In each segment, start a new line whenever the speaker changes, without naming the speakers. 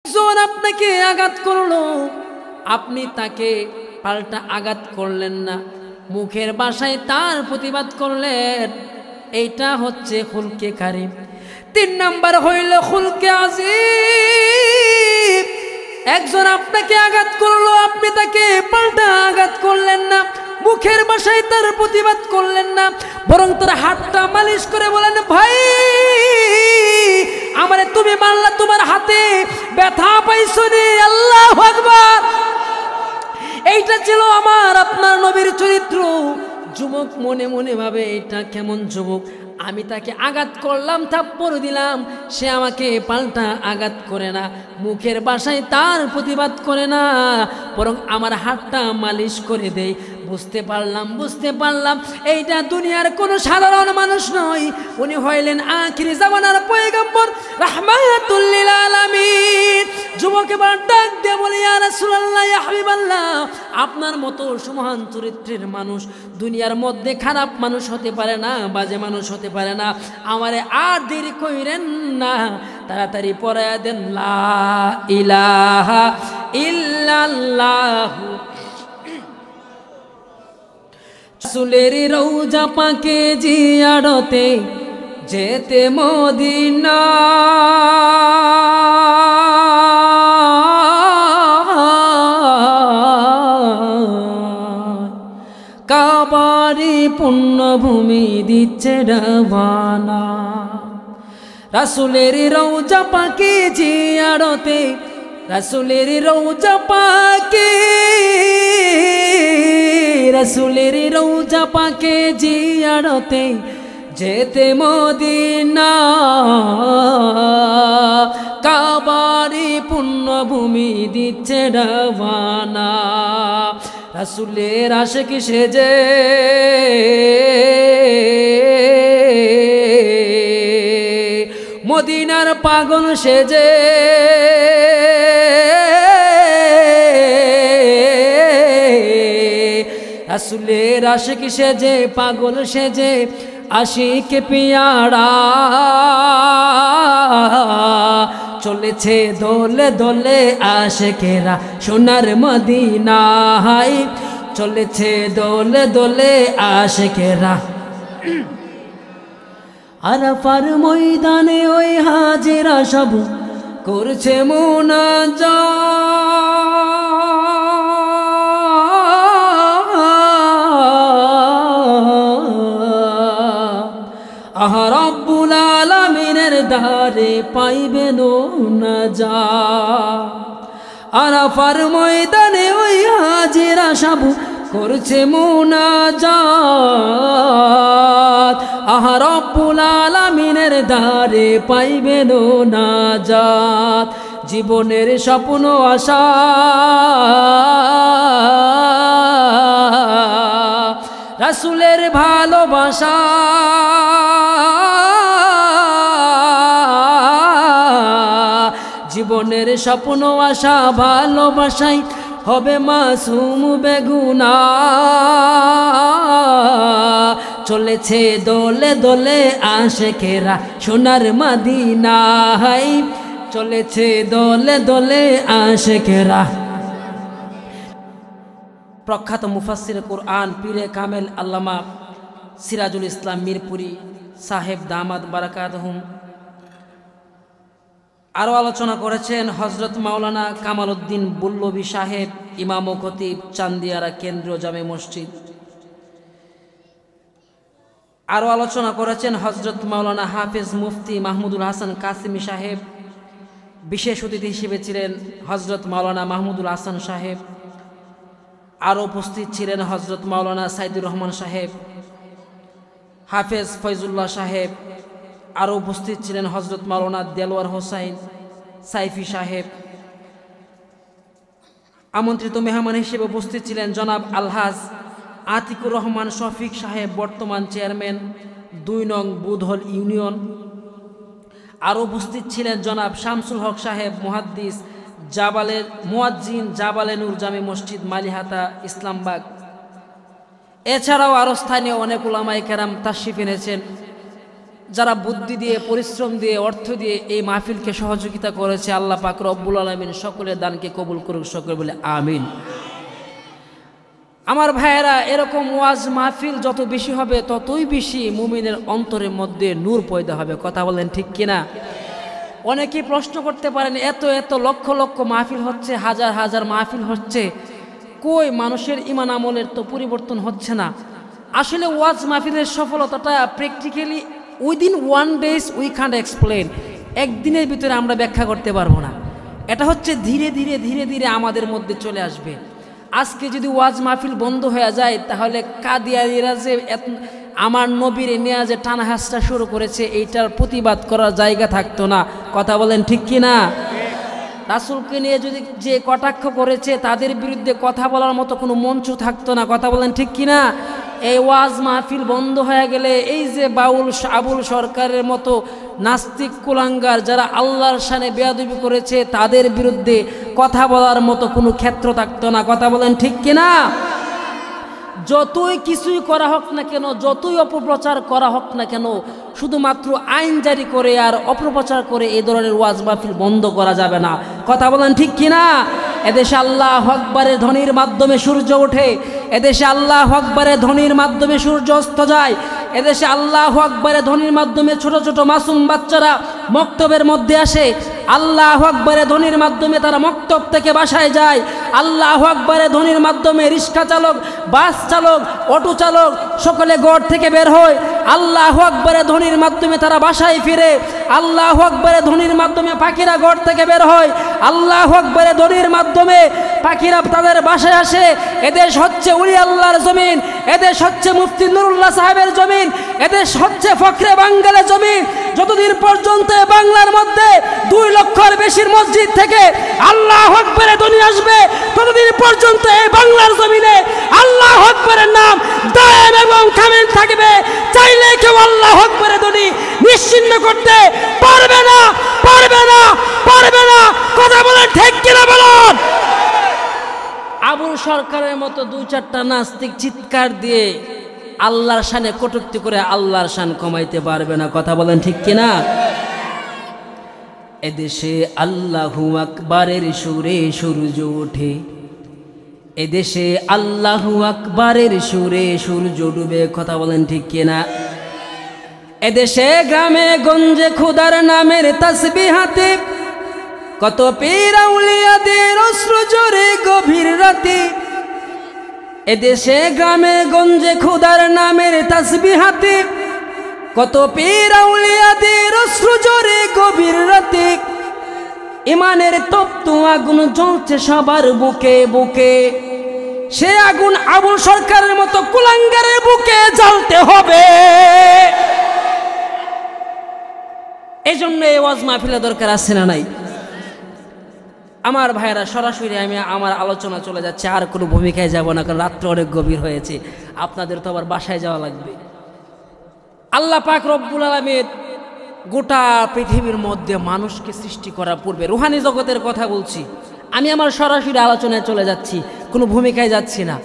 একজন আপনাকে আঘাত করলো, আপনি তাকে পাল্টা আঘাত করলেন না, মুখের ভাষায় তার প্রতিবাদ করলেন। এইটা হচ্ছে খুলকে কারিম। 3 নাম্বার হইল খুলকে আজিম। একজন আপনাকে আঘাত করলো, আপনি তাকে পাল্টা আঘাত করলেন না, মুখের ভাষায় তার প্রতিবাদ করলেন না, বরং তার হাতটা মালিশ করে বলেন, ভাই আমারে তুমি মারলা, তোমার হাতে ব্যথা পাইছো নি, আল্লাহু আকবার। এইটা ছিল আমার আপনার নবীর চরিত্র। যুবক মনে মনে ভাবে, এটা কেমন যুবক, আমি তাকে আঘাত করলাম, থাপ্পড় দিলাম, সে আমাকে পাল্টা আঘাত করে না, মুখের ভাষায় তার প্রতিবাদ করে না, বরং আমার হাতটা মালিশ করে দেয়। বুঝতে পারলাম এইটা দুনিয়ার কোনো সাধারণ মানুষ নয়, উনি হইলেন আখিরি জামানার পয়গম্বর, রাহমাতুল লিল আলামিন। যুবক এবার ডাক দিয়ে বলে, ইয়া রাসূলুল্লাহ, ইয়া হাবিবাল্লাহ, আপনার মতো সুমহান চরিত্রের মানুষ দুনিয়ার মধ্যে খারাপ মানুষ হতে পারে না, বাজে মানুষ হতে পারে না, আমারে আর দেরি কইরেন না, তাড়াতাড়ি পড়ায়া দেন লা ইলাহা ইল্লাল্লাহু। রাসূলের রওজা পাকে জিয়ারতে যেতে মদিনা, কাবারি পুণ্যভূমি দিচ্ছে রওয়ানা। রাসূলের রওজা পাকে জিয়ারতে, রাসূলের রওজা পাকে, রাসূলের রওজা পাকে জিয়ারতে যেতে মদিনা, কাবারি পুণ্যভূমি দিচ্ছে রওয়ানা। রাসূলের আশিক সেজে মদিনার পাগল সেজে, রাসূলের আশিক সেজে পাগল সেজে আশিক পিয়ারা চলেছে দোলে দোলে আশিকেরা সোনার মদিনায়, চলেছে দোলে দোলে আশিকেরা। আরাফার ময়দানে ওই হাজিরা সব করছে মুনাজাত, আহা রব্বুল আলামিনের দ্বারে পাইবেন নাজাত। আরাফার ময়দানে ওই হাজিরা সব করছে মুনাজাত, আহা রব্বুল আলামিনের দ্বারে পাইবেন নাজাত। জীবনের স্বপ্ন আশা রাসূলের ভালোবাসা, জীবনের স্বপ্ন আশা ভালোবাসাই হবে মাসুম বেগুনাহ, চলেছে দোলে দোলে আশিকেরা সোনার মদিনায়, চলেছে দোলে দোলে আশিকেরা। প্রখ্যাত মুফাসসির কুরআন পীরে কামেল আল্লামা সিরাজুল ইসলাম মিরপুরি সাহেব দামাত বারাকাতুহুম আরও আলোচনা করেছেন হজরত মাওলানা কামাল উদ্দিন বুল্লবী সাহেব, ইমাম ও খতিব, চান্দিয়ারা কেন্দ্রীয় জামে মসজিদ। আরও আলোচনা করেছেন হজরত মাওলানা হাফেজ মুফতি মাহমুদুল হাসান কাসিমি সাহেব। বিশেষ অতিথি হিসেবে ছিলেন হজরত মাওলানা মাহমুদুল হাসান সাহেব। আরও উপস্থিত ছিলেন হজরত মাওলানা সাইদুর রহমান সাহেব, হাফেজ ফয়জুল্লাহ সাহেব। আরও উপস্থিত ছিলেন হজরত মাওলানা দেলোয়ার হোসাইন সাইফি সাহেব। আমন্ত্রিত মেহমান হিসেবে উপস্থিত ছিলেন জনাব আলহাজ আতিকুর রহমান শফিক সাহেব, বর্তমান চেয়ারম্যান 2 নং বুধল ইউনিয়ন। আরও উপস্থিত ছিলেন জনাব শামসুল হক সাহেব, মুহাদ্দিস, জাবালের মুয়াজ্জিন জাবালে নূর জামে মসজিদ মালিহাতা ইসলামবাগ। এছাড়াও আরও স্থানীয় অনেক উলামায়ে কেরাম তাশরিফ এনেছেন। যারা বুদ্ধি দিয়ে, পরিশ্রম দিয়ে, অর্থ দিয়ে এই মাহফিলকে সহযোগিতা করেছে, আল্লাহ পাক রব্বুল আলামিন সকলের দানকে কবুল করুক, সকলে বলে আমিন। আমার ভাইয়েরা, এরকম ওয়াজ মাহফিল যত বেশি হবে ততই বেশি মুমিনের অন্তরের মধ্যে নূর পয়দা হবে। কথা বলেন ঠিক কিনা? অনেকেই প্রশ্ন করতে পারেন, এত এত লক্ষ লক্ষ মাহফিল হচ্ছে, হাজার হাজার মাহফিল হচ্ছে, কই মানুষের ঈমান আমলের তো পরিবর্তন হচ্ছে না। আসলে ওয়াজ মাহফিলের সফলতাটা practically within 1 days we can't explain. একদিনের ভিতরে আমরা ব্যাখ্যা করতে পারবো না। এটা হচ্ছে ধীরে ধীরে ধীরে ধীরে আমাদের মধ্যে চলে আসবে। আজকে যদি ওয়াজ মাহফিল বন্ধ হয়ে যায়, তাহলে কাদিয়ানীরা যে আমার নবীর নিয়ে যে টানাহাসটা শুরু করেছে, এইটার প্রতিবাদ করার জায়গা থাকতো না। কথা বলেন ঠিক কিনা? রাসূলকে নিয়ে যদি যে কটাক্ষ করেছে, তাদের বিরুদ্ধে কথা বলার মতো কোনো মঞ্চ থাকতো না। কথা বলেন ঠিক কিনা? এই ওয়াজ মাহফিল বন্ধ হয়ে গেলে এই যে বাউল আবুল সরকারের মতো নাস্তিক কুলাঙ্গার যারা আল্লাহর শানে বেয়াদবি করেছে, তাদের বিরুদ্ধে কথা বলার মতো কোনো ক্ষেত্র থাকতো না। কথা বলেন ঠিক কিনা? যতই কিছুই করা হোক না কেন, যতই অপপ্রচার করা হোক না কেন, শুধুমাত্র আইন জারি করে আর অপপ্রচার করে এই ধরনের ওয়াজ মাহফিল বন্ধ করা যাবে না। কথা বলেন ঠিক কিনা? এদেশে আল্লাহু আকবারের ধ্বনির মাধ্যমে সূর্য ওঠে, এদেশে আল্লাহু আকবারের ধ্বনির মাধ্যমে সূর্য অস্ত যায়, এদেশে আল্লাহু আকবারের ধ্বনির মাধ্যমে ছোট ছোট মাসুম বাচ্চারা মক্তবের মধ্যে আসে, আল্লাহু আকবারের ধ্বনির মাধ্যমে তারা মক্তব থেকে বাসায় যায়, আল্লাহু আকবারের ধ্বনির মাধ্যমে রিক্সা চালক, বাস চালক, অটো চালক সকলে ঘর থেকে বের হয়, আল্লাহু আকবারের ধ্বনির মাধ্যমে তারা বাসায় ফিরে, আল্লাহু আকবারের ধ্বনির মাধ্যমে পাখিরা ঘর থেকে বের হয়, আল্লাহু আকবারের ধ্বনির মাধ্যমে পাখিরা তাদের বাসায় আসে। এদেশ হচ্ছে উলি আল্লাহর জমিন, এদেশ হচ্ছে মুফতি নুরুল্লাহ সাহেবের জমিন, এদেশ হচ্ছে ফখরে বাঙ্গালের জমিন। যতদিন পর্যন্ত বাংলার মধ্যে 2 লক্ষের বেশির মসজিদ থেকে আল্লাহু আকবারের ধ্বনি আসবে, ততদিন পর্যন্ত এই বাংলার জমিনে আল্লাহু আকবারের নাম দায়েম এবং কায়েম থাকবে। চাইলে কেউ আল্লাহু আকবারের ধ্বনি নিশ্চিহ্ন করতে পারবে না, পারবে না, পারবে না। কথা বলেন ঠিক কিনা বলুন? আবুল সরকারের মতো 2-4টা নাস্তিক চিৎকার দিয়ে আল্লাহর শানে কটূক্তি করে আল্লাহর শান কমাইতে পারবে না। কথা বলেন ঠিক কিনা? এদেশে আল্লাহু আকবারের সুরে সূর্য ওঠে, এদেশে আল্লাহু আকবারের সুরে সূর্য ডুবে। কথা বলেন ঠিক কিনা? এদেশে গ্রামে গঞ্জে খোদার নামের তাসবিহাতে কত পীর আউলিয়াদের অশ্রু ঝরে গভীর রাতে, এদেশে গ্রামে গঞ্জে খোদার নামের তাসবিহাতে কত পীর আউলিয়াদের অশ্রু ঝরে গভীর রাতে। ইমানের তপ্ত আগুন জ্বলছে সবার বুকে বুকে, সে আগুন আবুল সরকারের মতো কুলাঙ্গারের বুকে জ্বলতে হবে। এই জন্য এই ওয়াজ মাহফিলের দরকার আছে না নাই? আমার ভাইয়েরা, সরাসরি আমি আমার আলোচনা চলে যাচ্ছে, আর কোনো ভূমিকায় যাব না, কারণ রাত্র অনেক গভীর হয়েছে, আপনাদের তো আবার বাসায় যাওয়া লাগবে। আল্লাহ পাক রব্বুল আলামিন গোটা পৃথিবীর মধ্যে মানুষকে সৃষ্টি করার পূর্বে, রুহানি জগতের কথা বলছি আমি, আমার সরাসরি আলোচনায় চলে যাচ্ছি, কোনো ভূমিকায় যাচ্ছি না।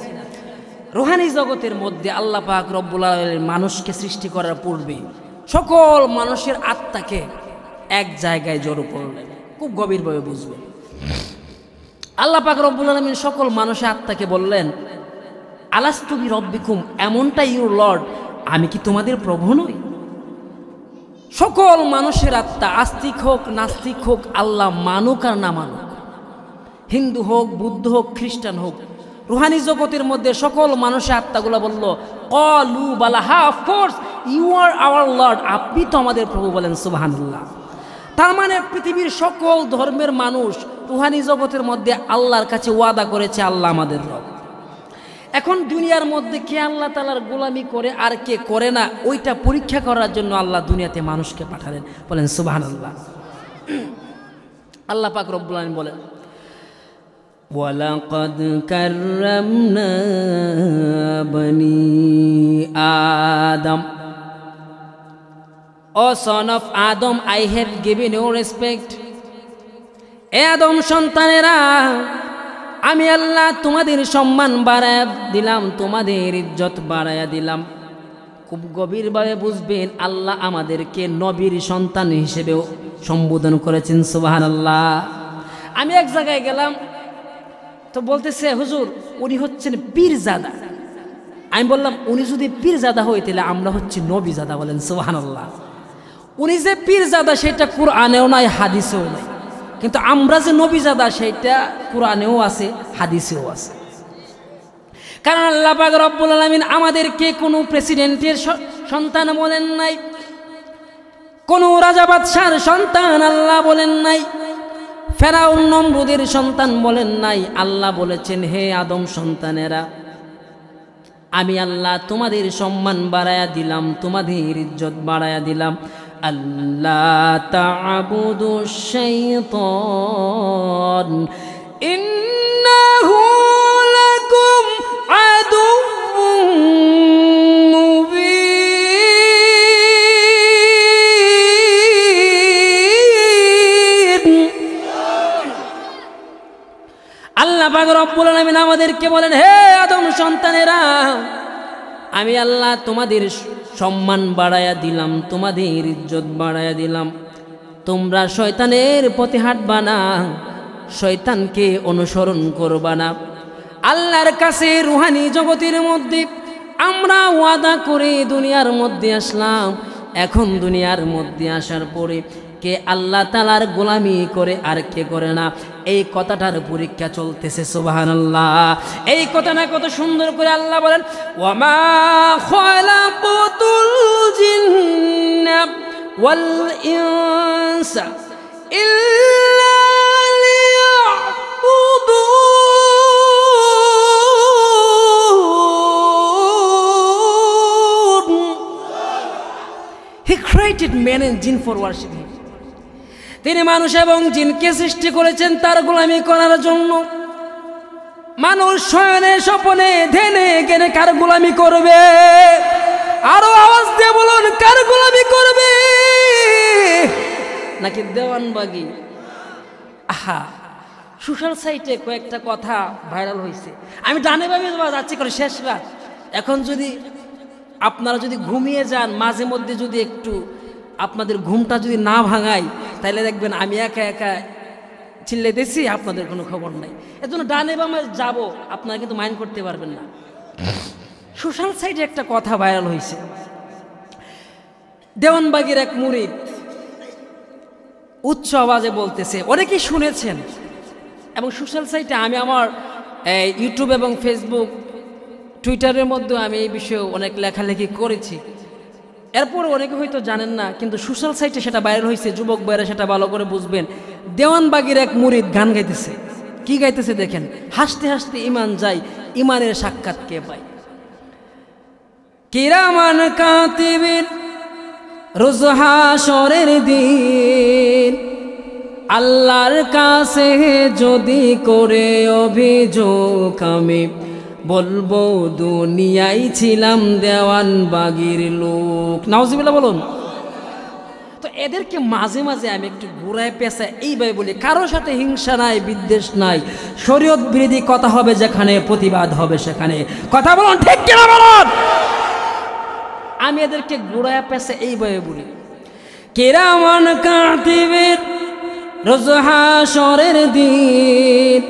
রুহানি জগতের মধ্যে আল্লাহ পাক রব্বুল আলামিন মানুষকে সৃষ্টি করার পূর্বে সকল মানুষের আত্মাকে এক জায়গায় জড়ো করলেন। খুব গভীরভাবে বুঝবেন। আল্লাহ পাক রব্বুল আলামিন সকল মানুষের আত্মাকে বললেন, আলাস্তু বিরব্বিকুম, এমনটা ইউর লর্ড, আমি কি তোমাদের প্রভু নই? সকল মানুষের আত্মা, আস্তিক হোক নাস্তিক হোক, আল্লাহ মানুক আর না মানুক, হিন্দু হোক, বুদ্ধ হোক, খ্রিস্টান হোক, রুহানি জগতের মধ্যে সকল মানুষের আত্মাগুলো বলল, ক্বালু বালা, হ্যাঁ of course you are our lord, আপনি তো আমাদের প্রভু। বলেন সুবহানাল্লাহ। তার মানে পৃথিবীর সকল ধর্মের মানুষ রুহানি জগতের মধ্যে আল্লাহর কাছে ওয়াদা করেছে আল্লাহ আমাদের রব। এখন দুনিয়ার মধ্যে কে আল্লাহ তাআলার গোলামি করে আর কে করে না, ওইটা পরীক্ষা করার জন্য আল্লাহ দুনিয়াতে মানুষকে পাঠালেন। বলেন সুবহানাল্লাহ। আল্লাহ পাক রব্বুল আলামিন বলেন, ওয়ালাকাদ কাররামনা বনি আদম, O son of Adam, I have given you respect. এ আদম সন্তানেরা, আমি আল্লাহ তোমাদের সম্মান বাড়ায়া দিলাম, তোমাদের ইজ্জত বাড়ায়া দিলাম। খুব গভীরভাবে বুঝবেন, আল্লাহ আমাদেরকে নবীর সন্তান হিসেবেও সম্বোধন করেছেন। সুবহানাল্লাহ। আমি এক জায়গায় গেলাম, তো বলতেছে হুজুর উনি হচ্ছেন পীরজাদা। আমি বললাম উনি যদি পীরজাদা হয় তাহলে আমরা হচ্ছি নবীজাদা। বলেন সুবহানাল্লাহ। উনি যে পীরজাদা সেটা কুরআনেও নাই, হাদিসেও নাই, কিন্তু আমরা যে নবীজাদা সেটা কুরআনেও আছে, হাদিসেও আছে। কারণ আল্লাহ পাক রব্বুল আলামিন আমাদেরকে কোনো প্রেসিডেন্টের সন্তান বলেন নাই, কোনো রাজা বাদশার সন্তান আল্লাহ বলেন নাই, ফেরাউন নমরুদের সন্তান বলেন নাই। আল্লাহ বলেছেন, হে আদম সন্তানেরা, আমি আল্লাহ তোমাদের সম্মান বাড়ায়া দিলাম, তোমাদের ইজ্জত বাড়ায়া দিলাম। আল্লাহ তা'বুদু শাইতান ইন্নাহু লাকুম আদুউম মুবিন। আল্লাহ পাক রব্বুল আলামিন আমাদেরকে বলেন, হে আদম সন্তানেরা, আমি আল্লাহ তোমাদের সম্মান বাড়ায়া দিলাম, তোমাদের ইজ্জত বাড়ায়া দিলাম। তোমরা শয়তানের পথে হাঁটবা না, শয়তানকে অনুসরণ করবা না। আল্লাহর কাছে রুহানি জগতের মধ্যে আমরা ওয়াদা করে দুনিয়ার মধ্যে আসলাম। এখন দুনিয়ার মধ্যে আসার পরে কে আল্লাহ তাআলার গোলামি করে আর কে করে না, এই কথাটার পরীক্ষা চলতেছে। সুবহানাল্লাহ। এই কথাটা কত সুন্দর করে আল্লাহ বলেন, ওয়ামা খালাকুতুল জিন্না ওয়াল ইনসা ইল্লা লিয়াবুদুন। He created man and jinn for worshiping. তিনি মানুষ এবং জিনকে সৃষ্টি করেছেন তার গোলামি করার জন্য। মানুষ শয়নে স্বপনে ধ্যানে জ্ঞানে কার গোলামি করবে? আরো আওয়াজ দিয়ে বলুন, কার গোলামি করবে? নাকি দেওয়ানবাগি? আহা, সোশ্যাল সাইটে কয়েকটা কথা ভাইরাল হয়েছে। আমি ডানে বামে যাচ্ছি করে শেষ রাত, এখন যদি আপনারা যদি ঘুমিয়ে যান, মাঝে মধ্যে যদি একটু আপনাদের ঘুমটা যদি না ভাঙাই, তাহলে দেখবেন আমি একা একা চিল্লাইতেছি, আপনাদের কোনো খবর নাই। এর জন্য ডানে বামে যাব, আপনারা কিন্তু মাইন্ড করতে পারবেন না। সোশ্যাল সাইটে একটা কথা ভাইরাল হয়েছে। দেওয়ানবাগির এক মুরিদ উচ্চ আওয়াজে বলতেছে, অনেকেই শুনেছেন, এবং সোশ্যাল সাইটে আমি আমার ইউটিউব এবং ফেসবুক টুইটারের মধ্যে আমি এই বিষয়ে অনেক লেখালেখি করেছি। এরপর অনেকে হয়তো জানেন না, কিন্তু সোশ্যাল সাইটে সেটা ভাইরাল হয়েছে। যুবক ভাইরা সেটা ভালো করে বুঝবেন। দেওয়ানবাগির এক মুরিদ গান গাইতেছে। কি গাইতেছে দেখেন, হাসতে হাসতে ইমান যায়, ইমানের সাক্ষাৎ কে পায়? কিরামান কাতিবিন রোজ হাশরের দিন আল্লাহর কাছে যদি করে অভিযোগ, আমি বলবো দুনিয়ায় ছিলাম দেওয়ানবাগির লোক। নাউজুবিল্লাহ বলুন। তো এদেরকে মাঝে মাঝে আমি একটু ঘুরায় পেঁচায় এইভাবে বলি, কারোর সাথে হিংসা নাই, বিদ্বেষ নাই, শরীয়ত বিরোধী কথা হবে যেখানে, প্রতিবাদ হবে সেখানে। কথা বলুন, ঠিক কিনা বলুন? আমি এদেরকে ঘুরায় পেঁচায় এইভাবে বলি, কিরামান কাতিবিন রোজ হাশরের দিন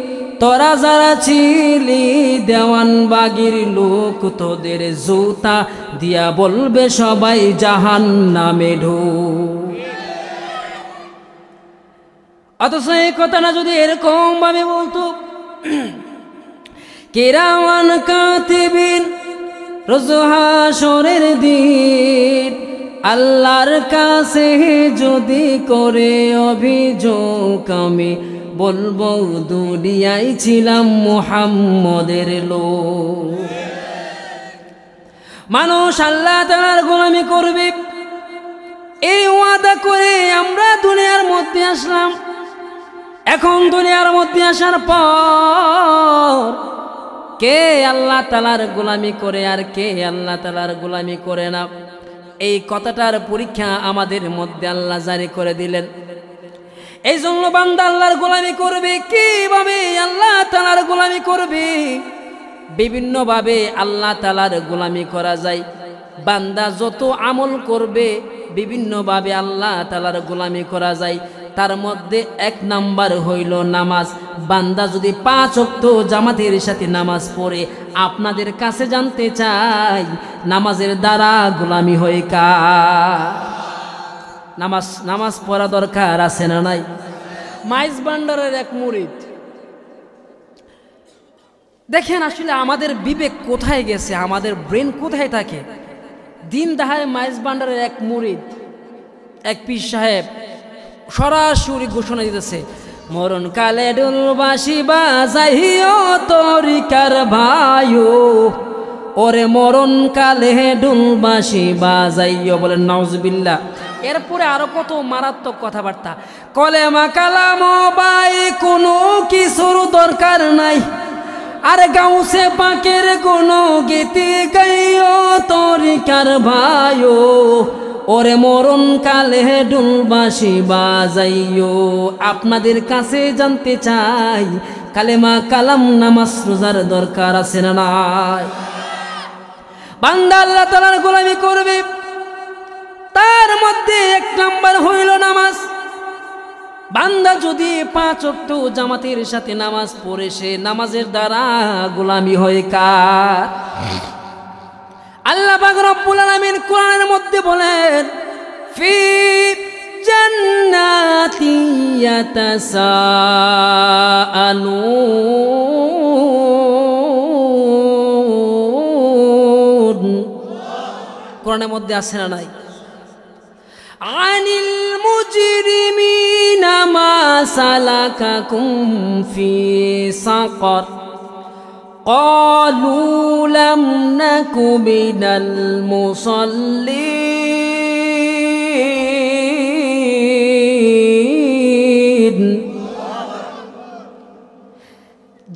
তোরা যারা ছিলি দেওয়ানবাগির লোক, তোদের জুতা দিয়া বলবে সবাই জাহান্নামে ঢোক। অথচ এই কথাটা যদি এরকম ভাবে বলতো, কিরামান কাতিবিন রোজ হাশরের দিন আল্লাহর কাছে যদি করে অভিযোগ, আমি বলবো দুনিয়ায় ছিলাম মুহাম্মদের লোক। মানুষ আল্লাহ তাআলার গোলামি করবে এই ওয়াদা করে আমরা দুনিয়ার মধ্যে আসলাম। এখন দুনিয়ার মধ্যে আসার পর কে আল্লাহ তাআলার গোলামি করে আর কে আল্লাহ তাআলার গোলামি করে না, এই কথাটার পরীক্ষা আমাদের মধ্যে আল্লাহ জারি করে দিলেন। এই জন্য বান্দা আল্লাহর গোলামি করবে। কিভাবে আল্লাহ তাআলার গোলামি করবে? বিভিন্ন ভাবে আল্লাহ তাআলার গোলামি করা যায়। বান্দা যত আমল করবে বিভিন্নভাবে আল্লাহ তাআলার গোলামি করা যায়। তার মধ্যে 1 নাম্বার হইল নামাজ। বান্দা যদি 5 ওয়াক্ত জামাতের সাথে নামাজ পড়ে, আপনাদের কাছে জানতে চাই নামাজের দ্বারা গোলামি হয় কার? নামাজ পড়া দরকার আছে না নাই? মাইজ ভান্ডারের এক মুরিদ, দেখেন আসলে আমাদের বিবেক কোথায় গেছে, আমাদের ব্রেন কোথায় থাকে। দিন দাহায় মাইজ ভান্ডারের এক মুরিদ, এক পীর সাহেব সরাসরি ঘোষণা দিতেছে, মরণ কালে ডুলবাসী বাজাইও তরিকার ভাইও, ওরে মরণ কালে ডুলবাসী বাজাইও। বলেন নাউজুবিল্লাহ। এরপরে আরো কত মারাত্মক কথাবার্তা, কলেমা কালাম বাই কোনো কিছুর দরকার নাই, আরে গাউসে পাকের কোনো গীতি গাইও তরিকার ভাইও, ওরে মরণ কালে ডুলবাসী বাজাইও। আপনাদের কাছে জানতে চাই কালেমা কালাম নামাজ রোজার দরকার আছে না নাই? বান্দা আল্লাহ তাআলার গোলামি করবে, তার মধ্যে 1 নাম্বার হইল নামাজ। বান্দা যদি 5 ওয়াক্ত জামাতের সাথে নামাজ পড়ে, সে নামাজের দ্বারা গোলামি হয় কার? আল্লাহ পাক রব্বুল আলামিন কোরআনের মধ্যে বলেন, ফি জান্নাতি ইয়াতাসাআলুন। কোরআনের মধ্যে আছে না নাই? আনিল মুজরিমিনা মা সালাকাকুম ফি সাকার ক্বালু লাম নাকু মিনাল মুসাল্লিন।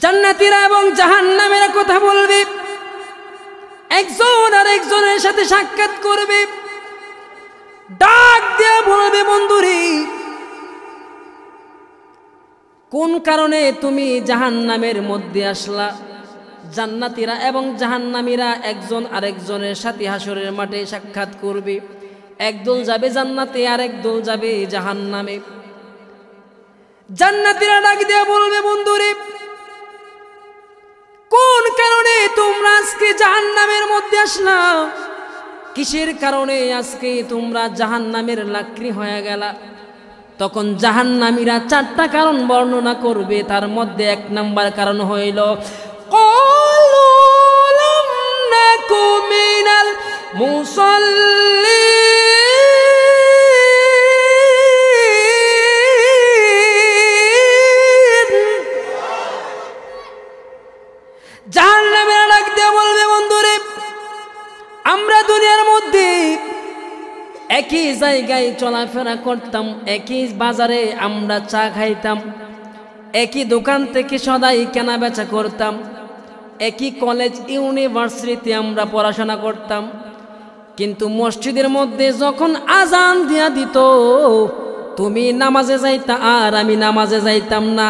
জান্নাতীরা এবং জাহান্নামীরা কথা বলবে, একজন আর একজনের সাথে সাক্ষাৎ করবে, ডাক দিয়ে বলবে, বন্ধুরে কোন কারণে তুমি জাহান্নামের মধ্যে আসলা? জান্নাতীরা এবং জাহান্নামীরা একজন আরেকজনের সাথে হাসরের মাঠে সাক্ষাৎ করবে, একদল যাবে জান্নাতে আর একদল যাবে জাহান্নামে। জান্নাতীরা ডাক দিয়ে বলবে, বন্ধুরে কোন কারণে তোমরা আজকে জাহান্নামের মধ্যে আসলা? কিসের কারণে আজকে তোমরা জাহান্নামের লাকড়ি হয়ে গেলা? তখন জাহান্নামীরা 4টা কারণ বর্ণনা করবে। তার মধ্যে 1 নাম্বার কারণ হইল ক্বালু লাম নাকু মিনাল মুসাল্লিন। জাহান্নামীরা ডাক দিয়ে বলবে, বন্ধুরে আমরা দুনিয়ার মধ্যে একই জায়গায় চলাফেরা করতাম, একই বাজারে আমরা চা খাইতাম, একই দোকান থেকে সদাই কেনা বেচা করতাম, একই কলেজ ইউনিভার্সিটিতে আমরা পড়াশোনা করতাম, কিন্তু মসজিদের মধ্যে যখন আজান দিয়া দিত তুমি নামাজে যাইতা আর আমি নামাজে যাইতাম না।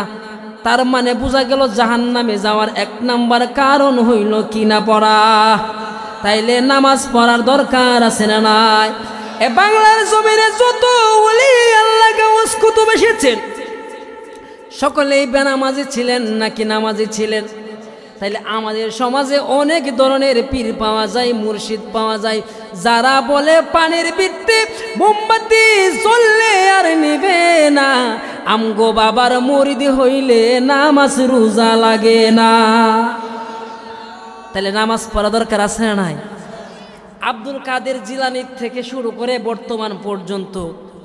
তার মানে বোঝা গেল জাহান্নামে যাওয়ার 1 নাম্বার কারণ হইল কি না পড়া। তাইলে নামাজ পড়ার দরকার আছে না নাই? এ বাংলার জমিনে যত ওলি আল্লাহ গাউস কুতুব এসেছেন সকলেই বেনামাজি ছিলেন নাকি নামাজি ছিলেন? তাইলে আমাদের সমাজে অনেক ধরনের পীর পাওয়া যায়, মুর্শিদ পাওয়া যায়, যারা বলে পানির বৃত্তে মোমবাতি জ্বললে আর নিবে না, আমগো বাবার মুরিদ হইলে নামাজ রোজা লাগে না। তাহলে নামাজ পড়া দরকার আছে না নাই? আব্দুল কাদের জিলানী থেকে শুরু করে বর্তমান পর্যন্ত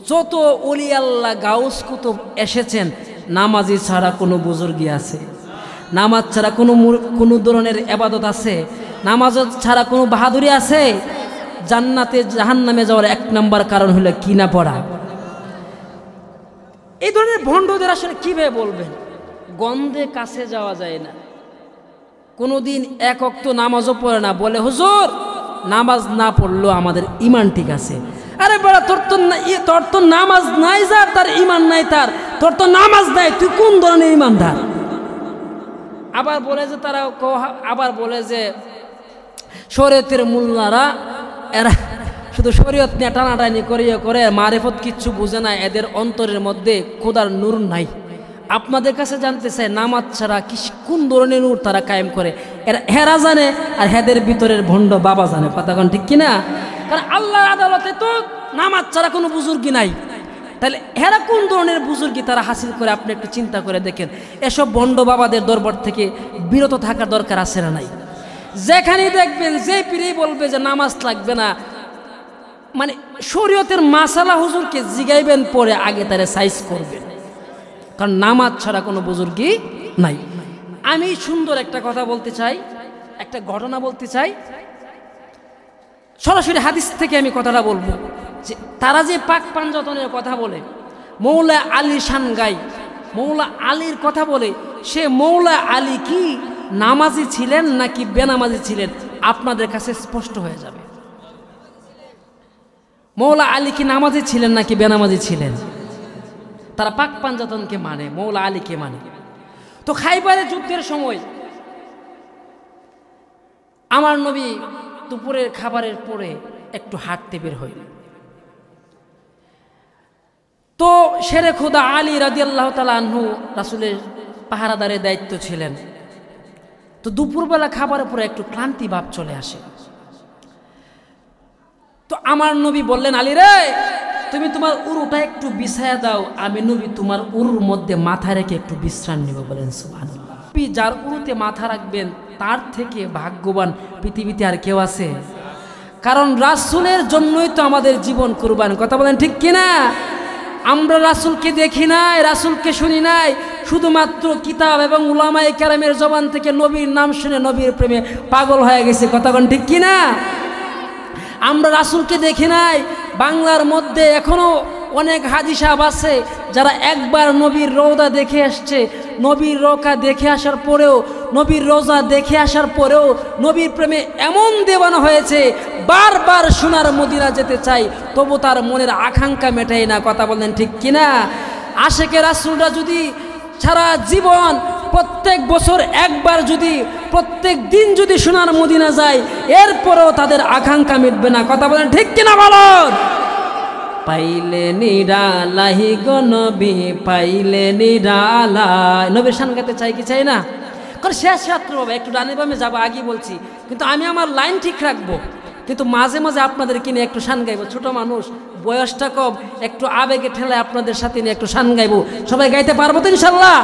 যত ওলি আল্লাহ গাউস কুতুব এসেছেন, নামাজি ছাড়া কোনো বুজুর্গি আছে? নামাজ ছাড়া কোনো ধরনের ইবাদত আছে? নামাজ ছাড়া কোনো বাহাদুরি আছে? জান্নাতে জাহান্নামে যাওয়ার 1 নাম্বার কারণ হলো কি না পড়া। এই ধরনের ভণ্ডদের আসলে কিভাবে বলবেন? গন্ধে কাছে যাওয়া যায় না, কোনোদিন 1 ওয়াক্ত নামাজও পড়ে না, বলে হুজুর নামাজ না পড়লেও আমাদের ইমান ঠিক আছে। আরে বড় তোর তো নামাজ নাই, যার তার ইমান নাই, তোর তো নামাজ নাই, তুই কোন ধরনের ইমানদার? আবার বলে যে শরীয়তের মোল্লারা এরা শুধু শরীয়ত নিয়ে টানাটানি করে মারিফত কিচ্ছু বুঝে না, এদের অন্তরের মধ্যে খোদার নূর নাই। আপনাদের কাছে জানতে চাই নামাজ ছাড়া কোন ধরনের নূর তারা কায়েম করে, এরা হেরা জানে আর হেদের ভিতরের ভণ্ড বাবা জানে। কথা কোন ঠিক কিনা? কারণ আল্লাহর আদালতে তো নামাজ ছাড়া কোনো বুজুর্গি নাই, তাহলে হেরা কোন ধরনের বুজুর্গি তারা হাসিল করে আপনি একটু চিন্তা করে দেখেন। এসব ভণ্ড বাবাদের দরবার থেকে বিরত থাকার দরকার আছে না নাই? যেখানেই দেখবেন যে পীরেই বলবে যে নামাজ লাগবে না, মানে শরীয়তের মাসালা হুজুরকে জিগাইবেন পরে আগে তারে সাইজ করবেন, কারণ নামাজ ছাড়া কোনো বুজুর্গি নাই। আমি সুন্দর একটা কথা বলতে চাই, একটা ঘটনা বলতে চাই, সরাসরি হাদিস থেকে আমি কথাটা বলবো। যে তারা যে পাক পাঞ্জাতনের কথা বলে, মৌলা আলী শান গাই, মৌলা আলীর কথা বলে, সে মৌলা আলী কি নামাজি ছিলেন নাকি বেনামাজি ছিলেন আপনাদের কাছে স্পষ্ট হয়ে যাবে। মৌলা আলী কি নামাজি ছিলেন নাকি বেনামাজি ছিলেন? তারা পাক পাঞ্জাতনকে মানে, মৌলা আলীকে মানে। তো খাইবারের যুদ্ধের সময় আমার নবী দুপুরের খাবারের পরে একটু হাঁটতে বের হইল। তো শেরে খুদা আলী রাদিয়াল্লাহু তাআলা আনহু রাসূলের পাহারাদারের দায়িত্ব ছিলেন। তো দুপুরবেলা খাবারের পরে একটু ক্লান্তি ভাব চলে আসে। তো আমার নবী বললেন, আলী রে, তুমি তোমার উরুটা একটু বিছায়া দাও, আমি নবী তোমার উরুর মধ্যে মাথা রেখে একটু বিশ্রাম নিব। বলেন সুবহানাল্লাহ। যার উরুতে মাথা রাখবেন তার থেকে ভাগ্যবান পৃথিবীতে আর কেউ আছে? কারণ রাসূলের জন্যই তো আমাদের জীবন কুরবান। কথা বলেন ঠিক কিনা? আমরা রাসূলকে দেখি নাই, রাসূলকে শুনি নাই, শুধুমাত্র কিতাব এবং উলামায়ে কেরামের জবান থেকে নবীর নাম শুনে নবীর প্রেমে পাগল হয়ে গেছে। কথা বলেন ঠিক কিনা? আমরা রাসূলকে দেখি নাই। বাংলার মধ্যে এখনো অনেক হাজী সাহেব আছে যারা একবার নবীর রওজা দেখে আসছে, নবীর রোকা দেখে আসার পরেও, নবীর রোজা দেখে আসার পরেও নবীর প্রেমে এমন দেওয়ানা হয়েছে, বারবার সোনার মদিনা যেতে চাই, তবু তার মনের আকাঙ্ক্ষা মেটায় না। কথা বলেন ঠিক কিনা? আশেকে রাসূলরা যদি সারা জীবন প্রত্যেক বছর একবার যদি প্রত্যেক দিন যদি সোনার মদিনা যায়, এরপরেও তাদের আকাঙ্ক্ষা মিটবে না। কথা বলেন ঠিক কিনা বলুন? পাইলে নিরালাহি গো নবী, পাইলে নিরালাই। নবীর শান গাইতে চাই কি চাই না? কারণ শেষ রাত্রে বাবা একটু ডানে বামে যাবো, আগে বলছি, কিন্তু আমি আমার লাইন ঠিক রাখবো, কিন্তু মাঝে মাঝে আপনাদের কিনে একটু শান গাইবো। ছোট মানুষ, বয়সটা কম, একটু আবেগে ঠেলায় আপনাদের সাথে নিয়ে একটু শান গাইবো। সবাই গাইতে পারবো তো ইনশাল্লাহ?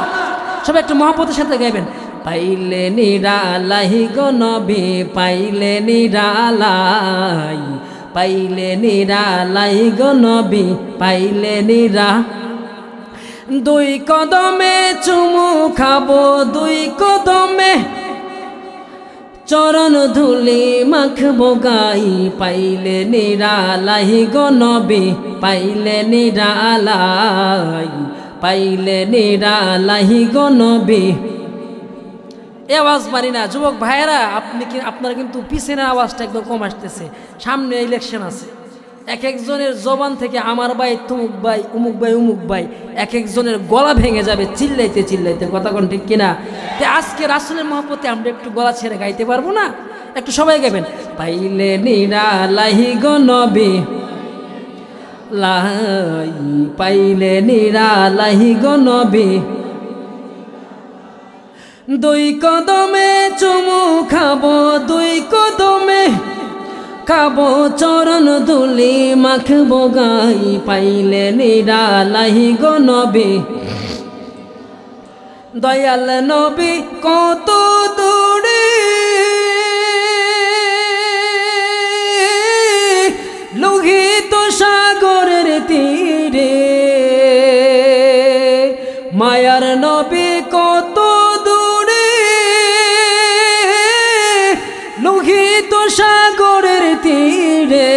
সবাই একটু মহব্বতের সাথে গাইবেন। পাইলে নিরালাহি গো নবী, পাইলে নিরালাই, পাইলে নিরালাই গো নবী, পাইলে নিরা। দুই কদমে চুমু খাবো, দুই কদমে চরণ ধুলি মাখবো গাই, পাইলে নিরালাই গো নবী, পাইলে নিরালাই, পাইলে নিরালাই গো নবী। এ আওয়াজ মারি না যুবক ভাইয়েরা, আপনারা কিন্তু পিছনের আওয়াজটা একদম কম আসতেছে, সামনে ইলেকশন আছে। এক একজনের জবান থেকে আমার ভাই, তুমুক ভাই, উমুক ভাই, উমুক ভাই, এক একজনের গলা ভেঙে যাবে চিল্লাইতে চিল্লাইতে। কথা কোন ঠিক কিনা? তো আজকে রাসূলের মহব্বতে আমরা একটু গলা ছেড়ে গাইতে পারবো না? একটু সবাই গাইবেন। পাইলে নিরালাই গো নবী, লাই, পাইলে নিরালাই গো নবী, দুই কদমে চুমু খাবো, দুই কদমে খাবো চরণ ধুলি মাখবো গাই, পাইলে নিরালাই গো নবী। দয়াল নবী কত দূরে লোহিত সাগরের তীরে, মায়ার নবী কত লোহিত সাগরের তীরে,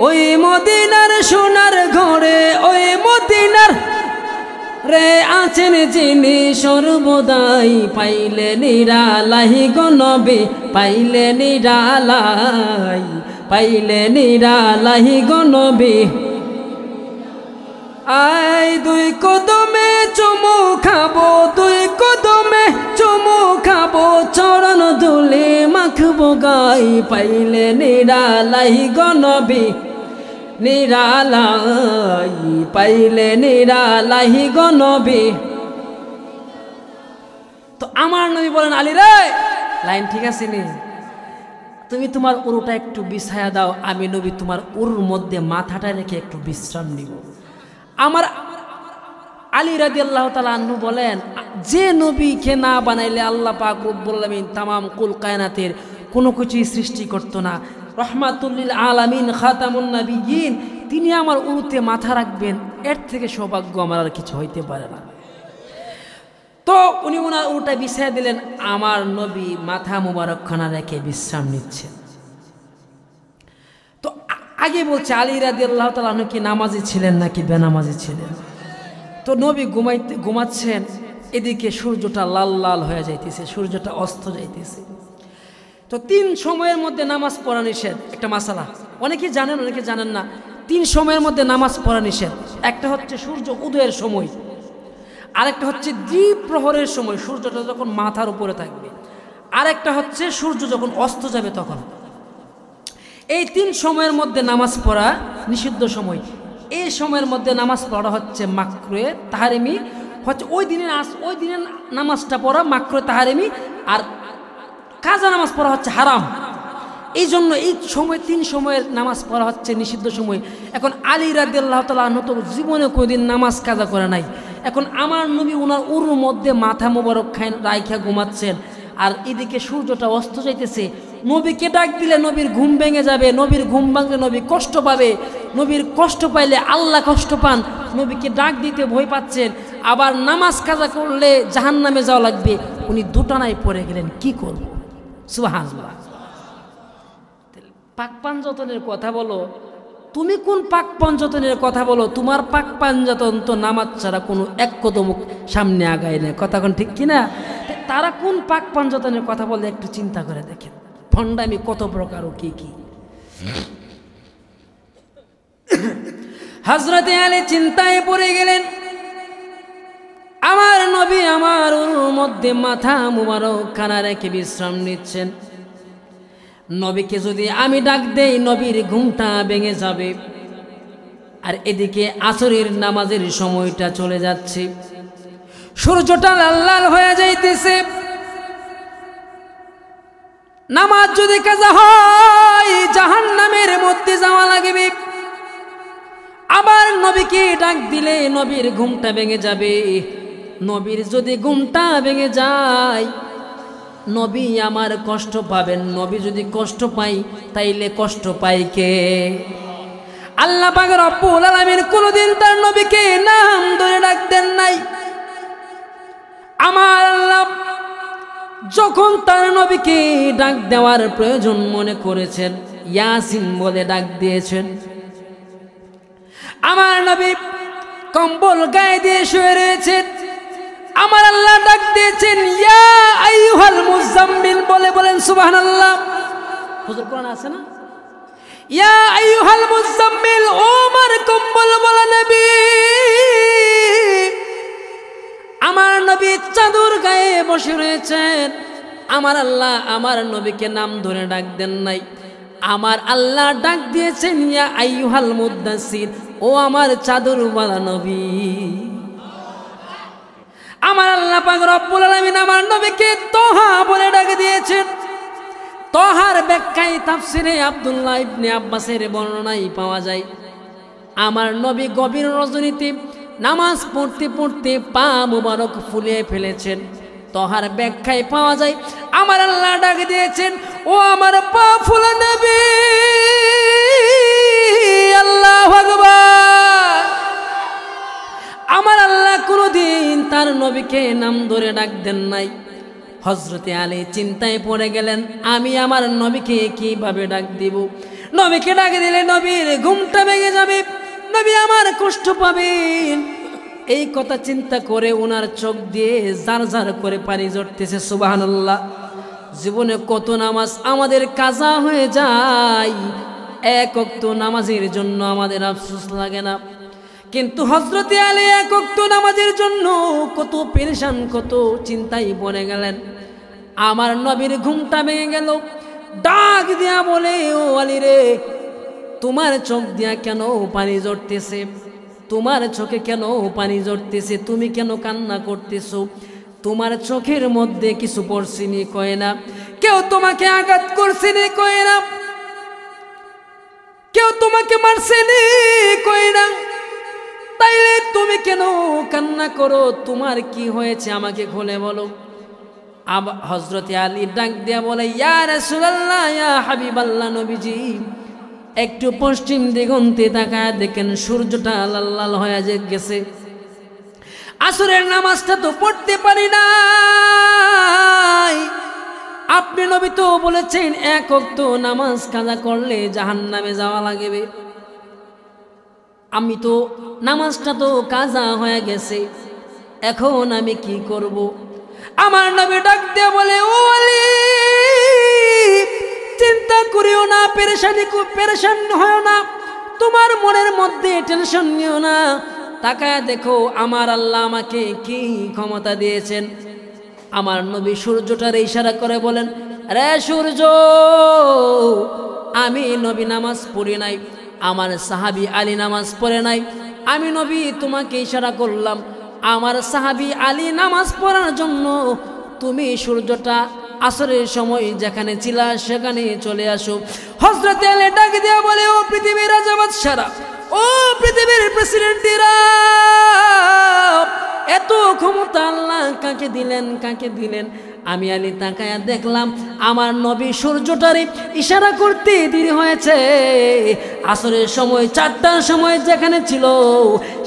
ওই মদিনার সোনার ঘরে, ওই মদিনার রে আছেন যিনি সর্বদাই, পাইলে নিরালাই গো নবী, পাইলে নিরালাই, পাইলে নিরালাই গো নবী। আই দুই কদমে চুমু খাবো, দুই কদমে চুমু খাবো চরণ ধুলি মাখবো গাই পাইলে নিরালাই গো নবী নিরালাই পাইলে নিরালাই গো নবী। তো আমার নবী বলেন আলী রে লাইন ঠিক আছে নি, তুমি তোমার উরুটা একটু বিছায়া দাও, আমি নবী তোমার উরুর মধ্যে মাথাটা রেখে একটু বিশ্রাম নিব। আমার আলী রাদিয়াল্লাহু তাআলা আনহু বলেন যে নবীকে না বানাইলে আল্লাহ পাক রব্বুল আলামিন তামাম কুল কায়নাতের কোনো কিছুই সৃষ্টি করত না, রহমাতুল লিল আলামিন খাতামুন নবিয়্যিন, তিনি আমার উরুতে মাথা রাখবেন, এর থেকে সৌভাগ্য আমার আর কিছু হইতে পারে না। তো উনি ওনার উরুটা বিছায়া দিলেন, আমার নবী মাথা মুবারকখানা রেখে বিশ্রাম নিচ্ছেন। তো আগে বলছে আলী রাদিয়াল্লাহু তাআলা আনহু কি নামাজি ছিলেন নাকি বেনামাজি ছিলেন? তো নবী ঘুমাচ্ছেন, এদিকে সূর্যটা লাল লাল হয়ে যাইতেছে, সূর্যটা অস্ত যাইতেছে। তো 3 সময়ের মধ্যে নামাজ পড়া নিষেধ, একটা মাসালা অনেকে জানেন অনেকে জানেন না। 3 সময়ের মধ্যে নামাজ পড়া নিষেধ। একটা হচ্ছে সূর্য উদয়ের সময়, আরেকটা হচ্ছে দ্বিপ্রহরের সময় সূর্যটা যখন মাথার উপরে থাকবে, আরেকটা হচ্ছে সূর্য যখন অস্ত যাবে তখন। এই 3 সময়ের মধ্যে নামাজ পড়া নিষিদ্ধ সময়। এই সময়ের মধ্যে নামাজ পড়া হচ্ছে মাকরুহে তাহরিমি, হচ্ছে ওই দিনের নামাজটা পড়া মাকরুহে তাহরিমি, আর কাজা নামাজ পড়া হচ্ছে হারাম। এই জন্য এই সময় 3 সময়ের নামাজ পড়া হচ্ছে নিষিদ্ধ সময়। এখন আলী রাদিয়াল্লাহু তাআলা আনহু তো জীবনে কোনোদিন নামাজ কাজা করে নাই। এখন আমার নবী ওনার উরুর মধ্যে মাথা মোবারক রাইখা ঘুমাচ্ছেন, আর এদিকে সূর্যটা অস্ত যাইতেছে। নবীকে ডাক দিলে নবীর ঘুম ভেঙে যাবে, নবীর ঘুম ভাঙলে নবী কষ্ট পাবে, নবীর কষ্ট পাইলে আল্লাহ কষ্ট পান। নবীকে ডাক দিতে ভয় পাচ্ছেন, আবার নামাজ কাজা করলে জাহান্নামে যাওয়া লাগবে। উনি দুটানায় পড়ে গেলেন, কি করব? সুবহানাল্লাহ। পাক পাঞ্জতনের কথা বলো, তুমি কোন পাক পাঞ্জতনের কথা বলো? তোমার পাক পাঞ্জতন তো নামাজ ছাড়া কোনো এক কদম সামনে আগায় না, কথা কোন ঠিক কিনা? তারা কোন পাক পাঞ্জতনের কথা বলে একটু চিন্তা করে দেখেন, ফন্ডামি কত প্রকার ও কি কি। হযরতে আলী চিন্তায় পড়ে গেলেন, আমার নবী আমার উরুর মধ্যে মাথা মুবারক খানা রেখে বিশ্রাম নিচ্ছেন। নবীকে যদি আমি ডাক দেই নবীর ঘুমটা ভেঙে যাবে, আর এদিকে আসরের নামাজের সময়টা চলে যাচ্ছে, সূর্যটা লাল লাল হয়ে যাইতেছে। নামাজ যদি কাজা হয় জাহান্নামের মধ্যে যাওয়া লাগবে। আবার নবীকে ডাক দিলে নবীর ঘুমটা ভেঙে যাবে। নবীর যদি ঘুমটা ভেঙে যায় নবী আমার কষ্ট পাবেন। নবী যদি কষ্ট পাই তাইলে কষ্ট পাই কে? আল্লাহ পাক রব্বুল আলামিন কোনদিন তার নবীকে নাম ধরে ডাক দেন নাই। আমার আল্লাহ যখন তার নবীকে ডাক দেওয়ার প্রয়োজন মনে করেছেন, ইয়াসিন বলে ডাক দিয়েছেন। আমার নবী কম্বল গায়ে দিয়ে শুয়ে রয়েছেন, আমার আল্লাহ ডাক দিয়েছেন ইয়া আইয়ুহাল মুজাম্মিল বলে, বলেন সুবহানাল্লাহ। হুজুর কোরআন আছে না? ইয়া আইয়ুহাল মুজাম্মিল, ও আমার কম্বল বলা নবী। আমার নবী চাদর গায়ে বসে রয়েছেন। আমার আল্লাহ আমার নবীকে নাম ধরে ডাক দেন নাই, আমার আল্লাহ ডাক দিয়েছেন ইয়া আইয়ুহাল মুদ্দাসসির, ও আমার চাদর ওয়ালা নবী। আমার আল্লাহ পাক রব্বুল আলামিন আমার নবীকে তোহা বলে ডাক দিয়েছেন। তোহার ব্যাখ্যায় তাফসিরে আব্দুল্লাহ ইবনে আব্বাসের বর্ণনায় পাওয়া যায়, আমার নবী গভীর রজনীতে নামাজ পড়তে পড়তে পা মুবারক ফুলিয়ে ফেলেছেন। তোহার ব্যাখ্যায় পাওয়া যায় আমার আল্লাহ ডাক দিয়েছেন ও আমার পা ফুলা নবী। আল্লাহু আকবার। আমার আল্লাহ কোনদিন তার নবীকে নাম ধরে ডাক দেন নাই। হযরতে আলী চিন্তায় পড়ে গেলেন, আমি আমার নবীকে কিভাবে ডাক দিব? নবীকে ডাক দিলে নবীর ঘুমটা ভেঙে যাবে, নবী আমার কষ্ট পাবেন। এই কথা চিন্তা করে ওনার চোখ দিয়ে জার জার করে পানি ঝরতেছে। সুবহানাল্লাহ। জীবনে কত নামাজ আমাদের কাজা হয়ে যায়, এক ওয়াক্ত নামাজের জন্য আমাদের আফসোস লাগে না, কিন্তু হযরতে আলী এক ওয়াক্ত নামাজের জন্য কত পেরেশান, কত চিন্তায় পড়ে গেলেন। আমার নবীর ঘুমটা ভেঙে গেল, ডাক দিয়া বলে, ও আলী রে, তোমার চোখ দিয়া কেন পানি ঝরতেছে? তোমার চোখে কেন পানি ঝরতেছে? তুমি কেন কান্না করতেছো? তোমার চোখের মধ্যে কিছু পড়ছিনি? কয় না। কেউ তোমাকে আঘাত করছিনি? কয় না। কেউ তোমাকে মারছিনি? কয় না। তাইলে তুমি কেন কান্না করো? তোমার কি হয়েছে আমাকে খুলে বলো। হযরতে আলী ডাক দিয়া বলে, ইয়া রাসূলুল্লাহ, ইয়া হাবিবাল্লাহ, নবীজি, একটু পশ্চিম দিগন্তে তাকায় দেখেন সূর্যটা লাল লাল হয়ে গেছে। আসরের নামাজটা তো পড়তে পারি নাই। আপনি নবী তো বলেছেন এক ওয়াক্ত নামাজ কাজা করলে জাহান্নামে যাওয়া লাগবে। আমি তো নামাজটা তো কাজা হয়ে গেছে, এখন আমি কি করব? আমার নবী ডাক দিয়ে বলে, ও আলী, চিন্তা করিও না, পেরেশান হও না, তোমার মনের মধ্যে টেনশন নিও না। তাকায় দেখো আমার আল্লাহ আমাকে কি ক্ষমতা দিয়েছেন। আমার নবী সূর্যটার ইশারা করে বলেন, রে সূর্য, আমি নবী নামাজ পড়ি নাই, আমার সাহাবী আলী নামাজ পড়ে নাই, আমি নবী তোমাকে ইশারা করলাম আমার সাহাবী আলী নামাজ পড়ার জন্য। তুমি সূর্যটা আসরের সময় যেখানে ছিলা সেখানে চলে আসো। হযরত আলী ডাক দিয়ে বলে, ও পৃথিবীর রাজা বাদশারা, ও পৃথিবীর প্রেসিডেন্টেরা, এত ক্ষমতা আল্লাহ কাকে দিলেন, কাকে দিলেন? আমি আলী তাকায়া দেখলাম আমার নবী সূর্যটারে ইশারা করতে দেরি হয়েছে। আসরের সময় 4টার সময় যেখানে ছিল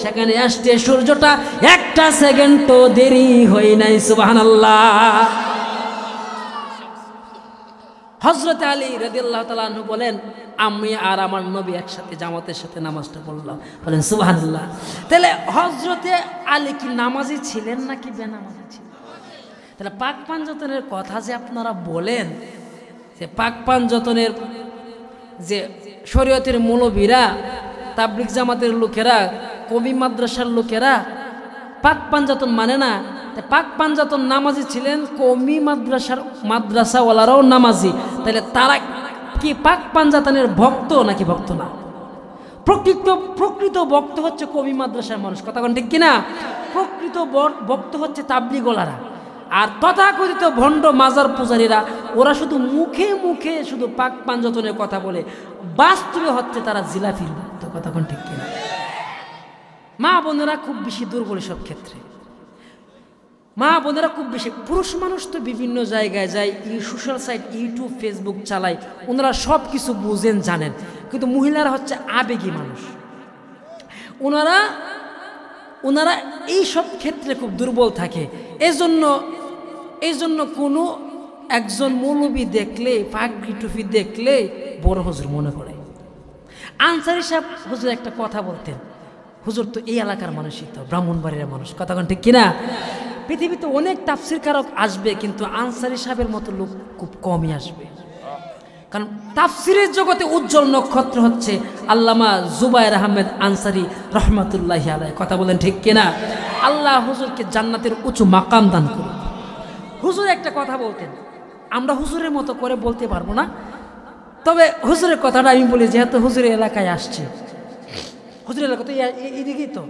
সেখানে আসতে সূর্যটা 1টা সেকেন্ড তো দেরি হয় নাই। সুবহানাল্লাহ। হযরত আলী রাদিয়াল্লাহু তাআলা আনহু বলেন, আমি আর আমার নবী একসাথে জামাতের সাথে নামাজটা পড়লাম। বলেন সুবহানাল্লাহ। তাহলে হযরতে আলী কি নামাজি ছিলেন নাকি বেনামাজি ছিলেন? তাহলে পাক পাঞ্জতনের কথা যে আপনারা বলেন, যে পাক পাঞ্জতনের যে শরীয়তের মৌলবীরা, তাবলিগ জামাতের লোকেরা, কবি মাদ্রাসার লোকেরা পাক পাঞ্জাতন মানে না। পাক পাঞ্জাতন নামাজি ছিলেন, কওমি মাদ্রাসাওয়ালারাও নামাজি। তাহলে তারা কি পাক পাঞ্জাতনের ভক্ত নাকি ভক্ত না? প্রকৃত ভক্ত হচ্ছে কওমি মাদ্রাসার মানুষ, কথা কোন ঠিক কিনা? প্রকৃত ভক্ত হচ্ছে তাবলিগওয়ালারা। আর তথাকথিত ভণ্ড মাজার পূজারীরা, ওরা শুধু মুখে মুখে শুধু পাক পাঞ্জাতনের কথা বলে, বাস্তবে হচ্ছে তারা জিলাফির ভক্ত, কথা কোন ঠিক কিনা? মা বোনেরা খুব বেশি দুর্বল সব ক্ষেত্রে। মা বোনেরা খুব বেশি, পুরুষ মানুষ তো বিভিন্ন জায়গায় যায়, সোশ্যাল সাইট ইউটিউব ফেসবুক চালায়, ওনারা সব কিছু বুঝেন জানেন, কিন্তু মহিলারা হচ্ছে আবেগী মানুষ। ওনারা এই সব ক্ষেত্রে খুব দুর্বল থাকে। এই জন্য কোনো একজন মৌলবী দেখলে, পাগড়ি টুপি দেখলে বড় হুজুর মনে করে। আনসারী সাহেব হুজুর একটা কথা বলতেন, হুজুর তো এই এলাকার মানুষই তো, ব্রাহ্মণবাড়ির মানুষ, কথা কোন ঠিক কিনা? পৃথিবীতে অনেক তাফসির কারক আসবে, কিন্তু আনসারী সাহেবের মতো লোক খুব কমই আসবে। কারণ তাফসিরের জগতে উজ্জ্বল নক্ষত্র হচ্ছে আল্লামা জুবায়ের আহমেদ আনসারী রহমাতুল্লাহি আলাইহি, কথা বলেন ঠিক কিনা? আল্লাহ হুজুরকে জান্নাতের উঁচু মাকাম দান করুন। হুজুর একটা কথা বলতেন, আমরা হুজুরের মতো করে বলতে পারবো না, তবে হুজুরের কথাটা আমি বলি, যেহেতু হুজুরের এলাকায় আসছে, হুজুরের এলাকা তো এইদিকেই তো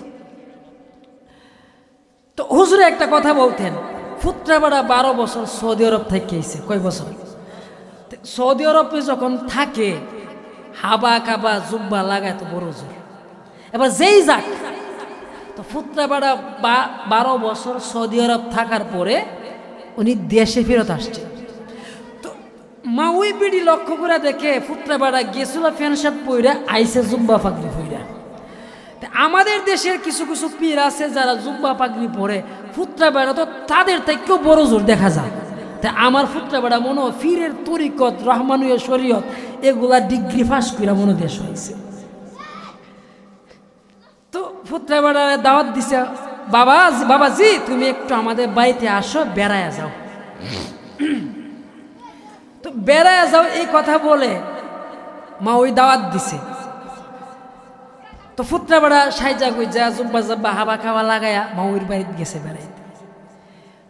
হুজুরে একটা কথা বলতেন, ফুত্রাবাড়া 12 বছর সৌদি আরব থেকে এসে, কয় বছর সৌদি আরবে যখন থাকে, হাবা কাবা জুব্বা লাগায় তো বড় জোর। এবার যেই যাক, তো ফুত্রাবাড়া 12 বছর সৌদি আরব থাকার পরে উনি দেশে ফেরত আসছে। তো মা ওই বিডি লক্ষ্য করে দেখে ফুত্রাবাড়া গেছিল ফ্যান শার্ট পইরা, আইসে জুব্বা পাগড়ি পইরা। আমাদের দেশের কিছু কিছু পীর আছে যারা জুব্বা পাগড়ি পরে, ফুত্রাবাড়া তো তাদের থেকেও বড় জোর দেখা যায়। তাই আমার ফুত্রাবাড়া মনে ফিরের তরিকত, রহমানীয় শরীয়ত এগুলা ডিগ্রি পাস করে মনে দেশ হয়েছে। তো ফুত্রাবাড়া দাওয়াত দিছে, বাবাজি তুমি একটু আমাদের বাড়িতে আসো, বেড়ায়া যাও। তো বেড়ায়া যাও এই কথা বলে মা ওই দাওয়াত দিছে। তো ফুত্রাবাড়া সাইজা গুইজা জুব্বা জাব্বা হাবা খাওয়া লাগায়া মাউইর বাড়িতে গেছে বেড়াইতে।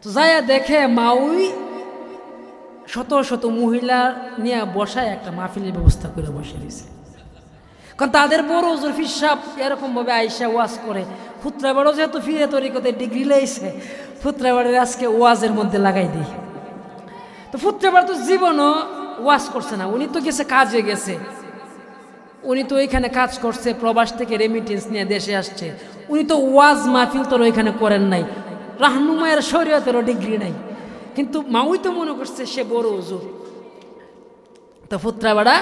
তো যাইয়া দেখে মাউই শত শত মহিলা নিয়ে বসায় একটা মাহফিলের ব্যবস্থা করে বসে দিয়েছে। কারণ তাদের বড় হুজুর পীর সাহেব এরকমভাবে আইসা ওয়াজ করে। ফুত্রাবাড়ও যেহেতু ফিরে তরিকতে ডিগ্রি লেগেছে, ফুত্রাবাড়ের আজকে ওয়াজের মধ্যে লাগাই দিই। তো ফুত্রাবাড় তো জীবনও ওয়াজ করছে না, উনি তো গেছে কাজে গেছে, উনি তো ওইখানে কাজ করছে, প্রবাস থেকে রেমিটেন্স নিয়ে দেশে আসছে। উনি তো ওয়াজ মাহফিল তোর ওইখানে করেন নাই, রাহনুমায়ের শরীয়তেরও ডিগ্রি নাই, কিন্তু মাউই তো মনে করছে সে বড় হুজুর। তো ফুত্রাবাড়া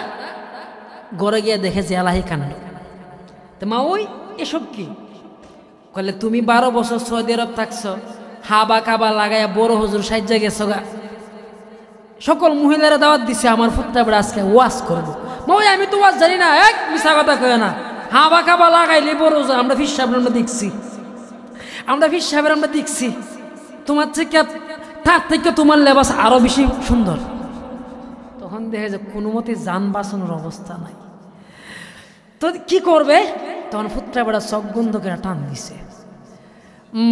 ঘরে গিয়ে দেখেছে আলাহি কাণ্ড। তো মাউই এসব কি কলে, তুমি 12 বছর সৌদি আরব থাকছ, হাবা কাবা লাগাইয়া বড় হুজুর সাইজা গেছ গা, সকল মহিলারা দাওয়াত দিছে আমার ফুত্রাবাড়া আজকে ওয়াজ করবো। মাউই আমি তো ওয়াজ জানি না, এক মিশা কথা কয় না, হাবা কাবা লাগাইলে বড় হুজুর। আমরা পীর সাহেবের আমরা দেখছি, আমরা পীর সাহেবের আমরা দেখছি, তোমার থেকে তার থেকে তোমার লেবাস আরো বেশি সুন্দর। তখন দেখে যে কোনো মতে যান বাঁচানোর অবস্থা নাই, তো কি করবে? তখন ফুত্রাবাড়া চোখ বন্ধ করে টান দিছে,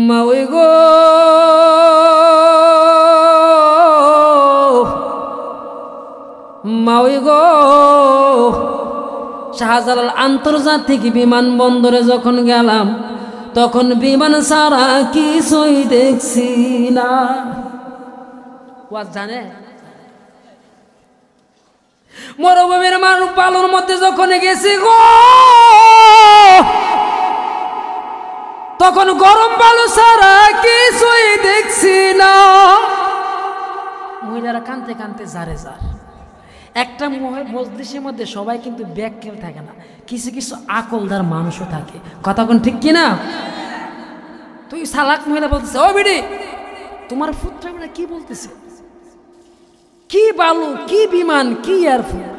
মাউই গো মাউই গো, শাহজালাল আন্তর্জাতিক বিমানবন্দরে যখন গেলাম তখন বিমান সারা কিছুই দেখছি না। ওয়াজ জানে? মরুভূমির মানুষ বালুর মধ্যে যখন গেছি গো, তখন গরম বালু ছাড়া কিছুই দেখছি না। মহিলারা কানতে কানতে যারে যার। একটা মজলিসের মধ্যে সবাই কিন্তু ব্যাখ্যা থাকে না, কিছু কিছু আকলদার মানুষও থাকে, কথা কোন ঠিক কিনা? তুই সালাক মহিলা বলতেছে, ও বিডি তোমার ফুত্রাবাড়া কি বলতেছে, কি বালু, কি বিমান, কি এয়ারপোর্ট,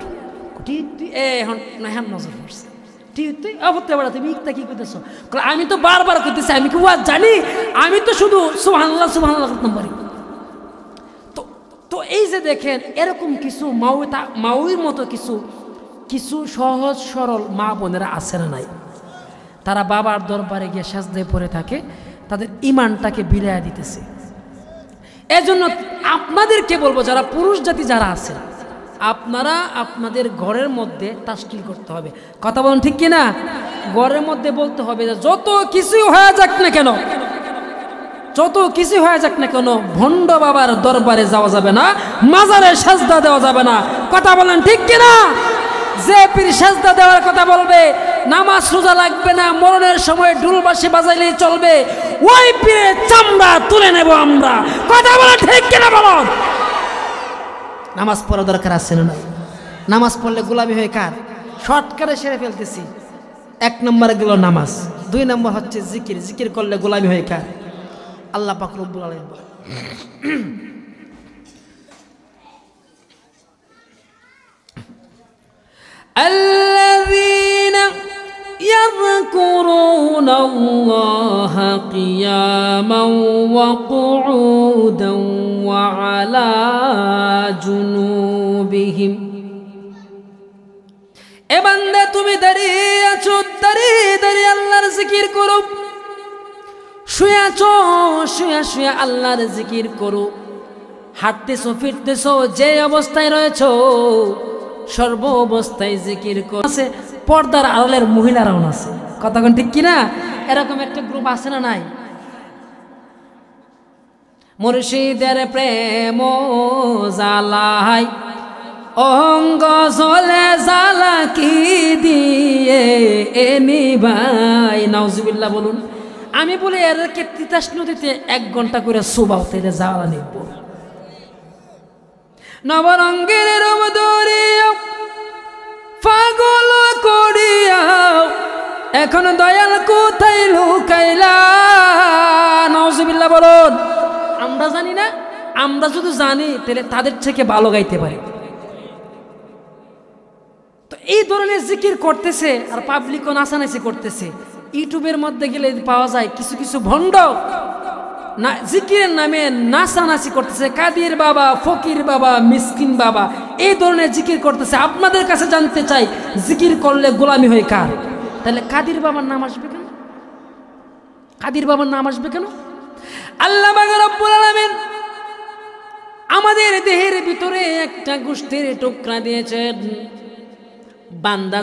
নজর পড়ছে। ফুত্রাবাড়া তুমি ইকতা কি করতেছো? আমি তো বারবার করতেছি, আমি কি ওয়াজ জানি? আমি তো শুধু সুবহানাল্লাহ সুবহানাল্লাহ করতে পারি। তো এই যে দেখেন এরকম কিছু মাউইর মতো কিছু সহজ সরল মা বোনেরা আছে না নাই? তারা বাবার দরবারে গিয়ে সাজদায় পড়ে থাকে, তাদের ইমানটাকে বিলাইয়া দিতেছে। এজন্য আপনাদেরকে বলবো, যারা পুরুষ জাতি যারা আছে, আপনারা আপনাদের ঘরের মধ্যে তাশকিল করতে হবে, কথা বলুন ঠিক কিনা? ঘরের মধ্যে বলতে হবে যে যত কিছুই হয়ে যাক না কেন, যত কিছু হয়ে যাক না কেন, ভণ্ড বাবার দরবারে যাওয়া যাবে না, মাজারে সাজদা দেওয়া যাবে না, কথা বলেন ঠিক কিনা? যে পীর সাজদা দেওয়ার কথা বলবে, নামাজ রোজা লাগবে না, মরণের সময় ঢুলবাসি বাজাইলেই চলবে, ওই পীরের চামড়া তুলে নেব আমরা, কথা বলেন ঠিক কিনা? বলুন। নামাজ পড়া দরকার আছে না? নামাজ পড়লে গোলামি হয়ে কার? শর্টকাটে সেরে ফেলতেছি। 1 নম্বরে গেল নামাজ, 2 নম্বর হচ্ছে জিকির। জিকির করলে গোলামি হয়ে কার? আল্লাহ পাক রব্বুল আলামিন বলেন, আল্লাযীনা ইয়াযকুরুনাল্লাহা কিয়ামান ওয়া কুউদান ওয়া আলা জুনুবিহিম। এ বান্দা তুমি দাঁড়িয়ে আছো, দাঁড়িয়ে আল্লাহর জিকির করো। শুয়ে আছো, শুয়ে আল্লাহর জিকির করো। হাঁটতেছো, ফিরতেছো, যে অবস্থায় রয়েছো সর্ব অবস্থায় জিকির করো। আছে পর্দার আড়ালের মহিলারাও আছে, কথা কোন ঠিক কিনা? এরকম একটা গ্রুপ আছে না নাই? মুর্শিদের প্রেম জালাই অঙ্গ জলে জ্বালা কি দিয়ে এনি ভাই, নাউজুবিল্লাহ বলুন। আমি বলি এরকে তিতাস নদীতে 1 ঘন্টা করে সুবাও তেলে জ্বালা নিব। নবরঙ্গের রূপ ধরিয়া পাগল করিয়া এখন দয়াল কোথায় লুকাইলা, নাউজুবিল্লাহ বলুন। আমরা জানি না? আমরা যদি জানি তাহলে তাদের থেকে ভালো গাইতে পারি। তো এই ধরনের জিকির করতেছে আর পাবলিকও নাচানাচি করতেছে। ইউটিউবের মধ্যে গেলে পাওয়া যায় কিছু কিছু ভণ্ড না জিকিরের নামে নাচানাচি করতেছে, কাদির বাবা, ফকির বাবা, মিসকিন বাবা, এই ধরনের জিকির করতেছে। আপনাদের কাছে জানতে চাই, জিকির করলে গোলামি হয় কার? তাহলে কাদির বাবার নাম আসবে কেন? কাদির বাবার নাম আসবে কেন? আল্লাহ পাক রব্বুল আলামিন আমাদের দেহের ভিতরে একটা গোশতের টুকরা দিয়েছেন। বান্দা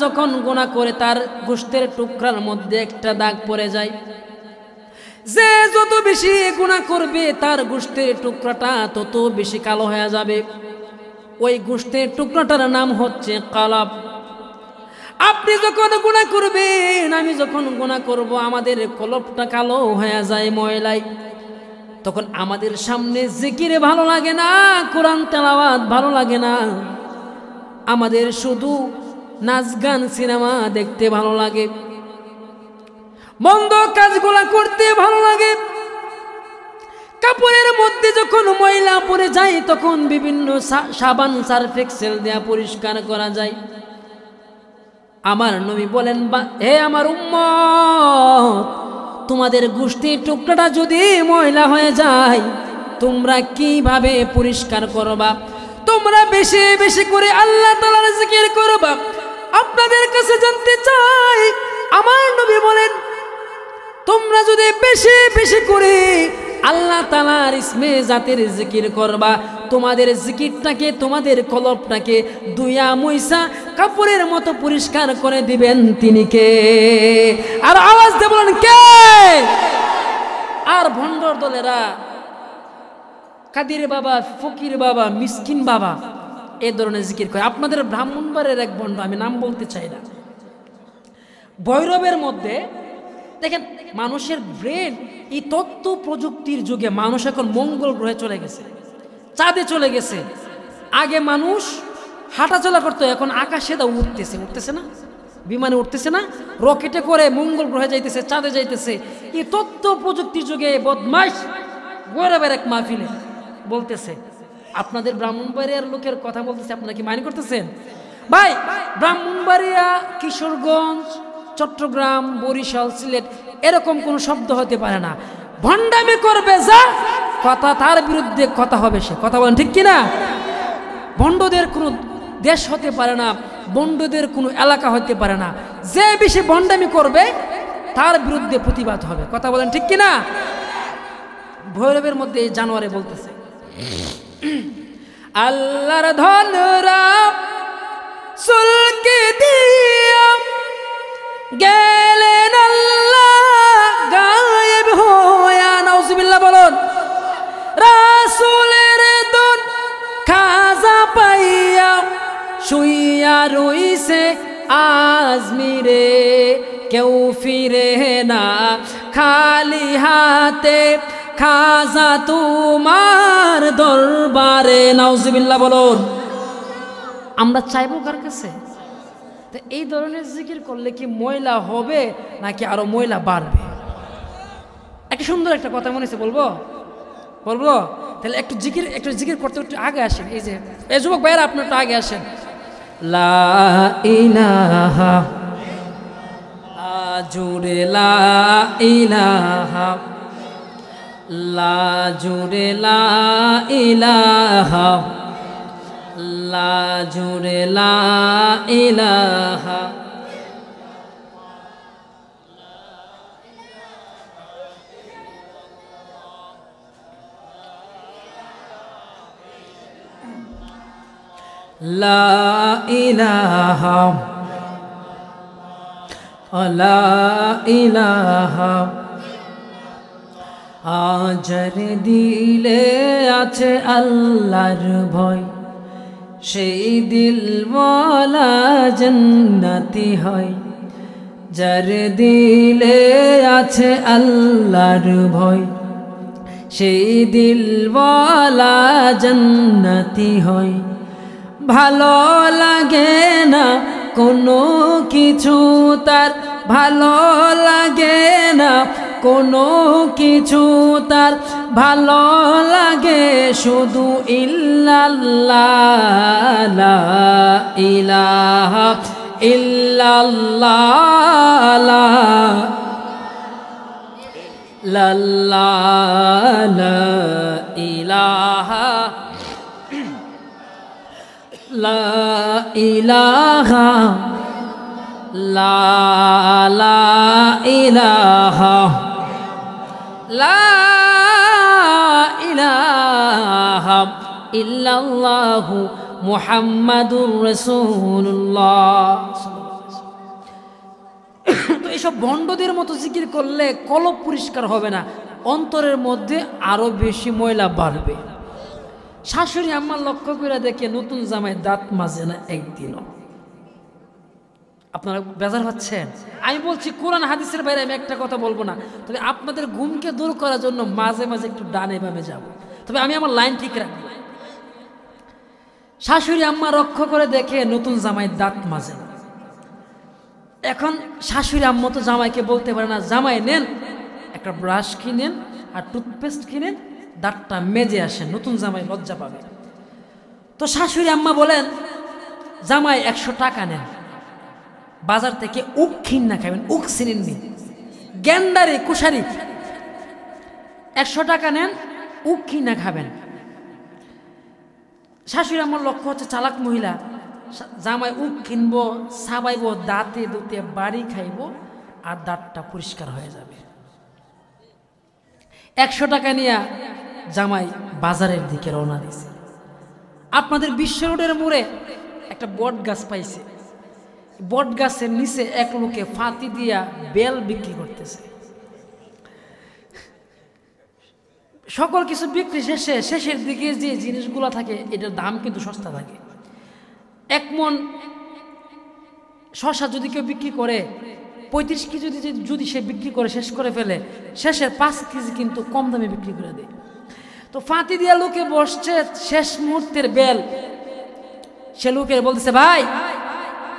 যখন গুনাহ করে তার গোশতের টুকরার মধ্যে একটা দাগ পড়ে যায়। যে যত বেশি গুনাহ করবে তার গোশতের টুকরাটা তত বেশি কালো হয়ে যাবে। ওই গোশতের টুকরাটার নাম হচ্ছে কলব। আপনি যখন গুনাহ করবেন, আমি যখন গুনাহ করব, আমাদের কলবটা কালো হয়ে যায় ময়লায়। তখন আমাদের সামনে জিকির ভালো লাগে না, কোরআন তেলাওয়াত ভালো লাগে না, আমাদের শুধু নাচ গান সিনেমা দেখতে ভালো লাগে, মন্দ কাজগুলা করতে ভালো লাগে। কাপড়ের মধ্যে যখন ময়লা পড়ে যায় তখন বিভিন্ন সাবান সার্ফ এক্সেল দেয়া পরিষ্কার করা যায়। আমার নবী বলেন, হে আমার উম্মত, তোমাদের গোশতের টুকরাটা যদি ময়লা হয়ে যায় তোমরা কিভাবে পরিষ্কার করবা? তোমরা বেশি বেশি করে আল্লাহ তাআলার জিকির করবা। আপনাদের কাছে জানতে চাই, আমার নবী বলেন, তোমরা যদি বেশি বেশি করে আল্লাহ তাআলার ইসমে জাতের জিকির করবা, তোমাদের জিকিরটাকে, তোমাদের কলবটাকে দুইয়া মুইসা কাপড়ের মতো পরিষ্কার করে দিবেন তিনি কে? আর আওয়াজ দিয়ে বলেন কে? আর ভণ্ডর দলেরা কাদির বাবা, ফকির বাবা, মিসকিন বাবা এই ধরনের জিকির করে। আপনাদের ব্রাহ্মণবাড়ির এক ভণ্ড, আমি নাম বলতে চাই না, ভৈরবের মধ্যে দেখেন মানুষের ব্রেন, এই তথ্য প্রযুক্তির যুগে মানুষ এখন মঙ্গল গ্রহে চলে গেছে, চাঁদে চলে গেছে। আগে মানুষ হাঁটাচলা করতো, এখন আকাশে দা উঠতেছে না, বিমানে উঠতেছে না, রকেটে করে মঙ্গল গ্রহে যাইতেছে, চাঁদে যাইতেছে। এই তথ্য প্রযুক্তির যুগে বদমাইশ ভৈরবের এক মাহফিলে বলতেছে, আপনাদের ব্রাহ্মণবাড়িয়ার লোকের কথা বলতেছে, আপনারা কি মাইন্ড করতেছেন? ভাই, ব্রাহ্মণবাড়িয়া, কিশোরগঞ্জ, চট্টগ্রাম, বরিশাল, সিলেট এরকম কোনো শব্দ হতে পারে না। ভণ্ডামি করবে যা কথা, তার বিরুদ্ধে কথা হবে সে। কথা বলেন ঠিক কিনা? ভণ্ডদের কোনো দেশ হতে পারে না, ভণ্ডদের কোনো এলাকা হতে পারে না। যে বেশি ভণ্ডামি করবে তার বিরুদ্ধে প্রতিবাদ হবে। কথা বলেন ঠিক কিনা? ভৈরবের মধ্যে এই জানুয়ারি বলতেছে, আল্লাহর ধনরা সুলকে দিয়া গেলেন আল্লাহ গায়েব হইয়া। নাউজুবিল্লাহ বলুন। রাসূলের দুন খাজা পাইয়া শুইয়া রইছে আজমিরে, কেউ ফিরে না খালি হাতে, খাজা তোমার দরবারে। নাউজুবিল্লাহ বলুন। আমরা চাইবো কার কাছে? তো এই ধরনের জিকির করলে কি ময়লা হবে নাকি আরো ময়লা বাড়বে? একটা সুন্দর একটা কথা মনে হচ্ছে, বলবো? তাহলে একটু জিকির করতে একটু আগে আসেন। এই যে এই যুবক ভাইয়েরা, আপনি একটু আগে আসেন। লা ইলাহা জুড়ে, লা ইলাহা, লা জুড়ে, লা ইলাহা, লা জুড়ে, লা ইলাহা। লা ইলাহা, লা ইলাহা। আজর দিলে আছে আল্লাহর ভয়, সেই দিলওয়ালা জান্নাতি হয়। যার দিলে আছে আল্লাহর ভয়, সেই দিলওয়ালা জান্নাতি হয়। ভালো লাগে না কোনো কিছু তার, ভালো লাগে না কোনো কিছু তার, ভালো লাগে শুধু ইল্লাল্লাহ, লা ইলাহা ইল্লাল্লাহ, লা ইলাহা, লা ইলাহা, লা ইলাহা, লা ইল্লাল্লাহু মুহাম্মাদুর রাসূলুল্লাহ। তো এইসব ভণ্ডদের মতো জিকির করলে কলব পরিষ্কার হবে না, অন্তরের মধ্যে আরো বেশি ময়লা বাড়বে। শাশুড়ি আম্মার লক্ষ্য করে দেখে নতুন জামাই দাঁত মাজে না একদিনও। আপনারা বেজার হচ্ছেন? আমি বলছি কোরআন হাদিসের বাইরে আমি একটা কথা বলবো না, তবে আপনাদের ঘুমকে দূর করার জন্য মাঝে মাঝে একটু ডানে বামে যাব, তবে আমি আমার লাইন ঠিক রাখবো। শাশুড়ি আম্মা লক্ষ্য করে দেখে নতুন জামাই দাঁত মাজে না। এখন শাশুড়ি আম্মা তো জামাইকে বলতে পারে না, জামাই নেন একটা ব্রাশ কিনেন আর টুথপেস্ট কিনেন, দাঁতটা মেজে আসেন, নতুন জামাই লজ্জা পাবে। তো শাশুড়ি আম্মা বলেন, জামাই 100 টাকা নেন, বাজার থেকে উক খিন্না খাবেন, উক চিনেননি, গ্যান্ডারি কুশারি, 100 টাকা নেন, উক খিন্না খাবেন। শাশুড়ি আমার লক্ষ্য হচ্ছে চালাক মহিলা, জামাই উক কিনবো, সাবাইব, দাঁতে দুতে বাড়ি খাইব, আর দাঁতটা পরিষ্কার হয়ে যাবে। 100 টাকা নিয়ে জামাই বাজারের দিকে রওনা দিয়েছে। আপনাদের বিশ্ব রোডের মোড়ে একটা বট গাছ পাইছে, বট গাছের নিচে এক লোকে ফাতি দিয়া বেল বিক্রি করতেছে। সকল কিছু বিক্রি শেষের দিকে যে জিনিসগুলো থাকে এটার দাম কিন্তু সস্তা থাকে। 1 মণ শশা যদি কেউ বিক্রি করে 35 কেজি যদি সে বিক্রি করে শেষ করে ফেলে, শেষের 5 কেজি কিন্তু কম দামে বিক্রি করে দেয়। তো ফাতি দিয়া লোকে বসছে, শেষ মুহূর্তের বেল, সে লোকের বলতেছে, ভাই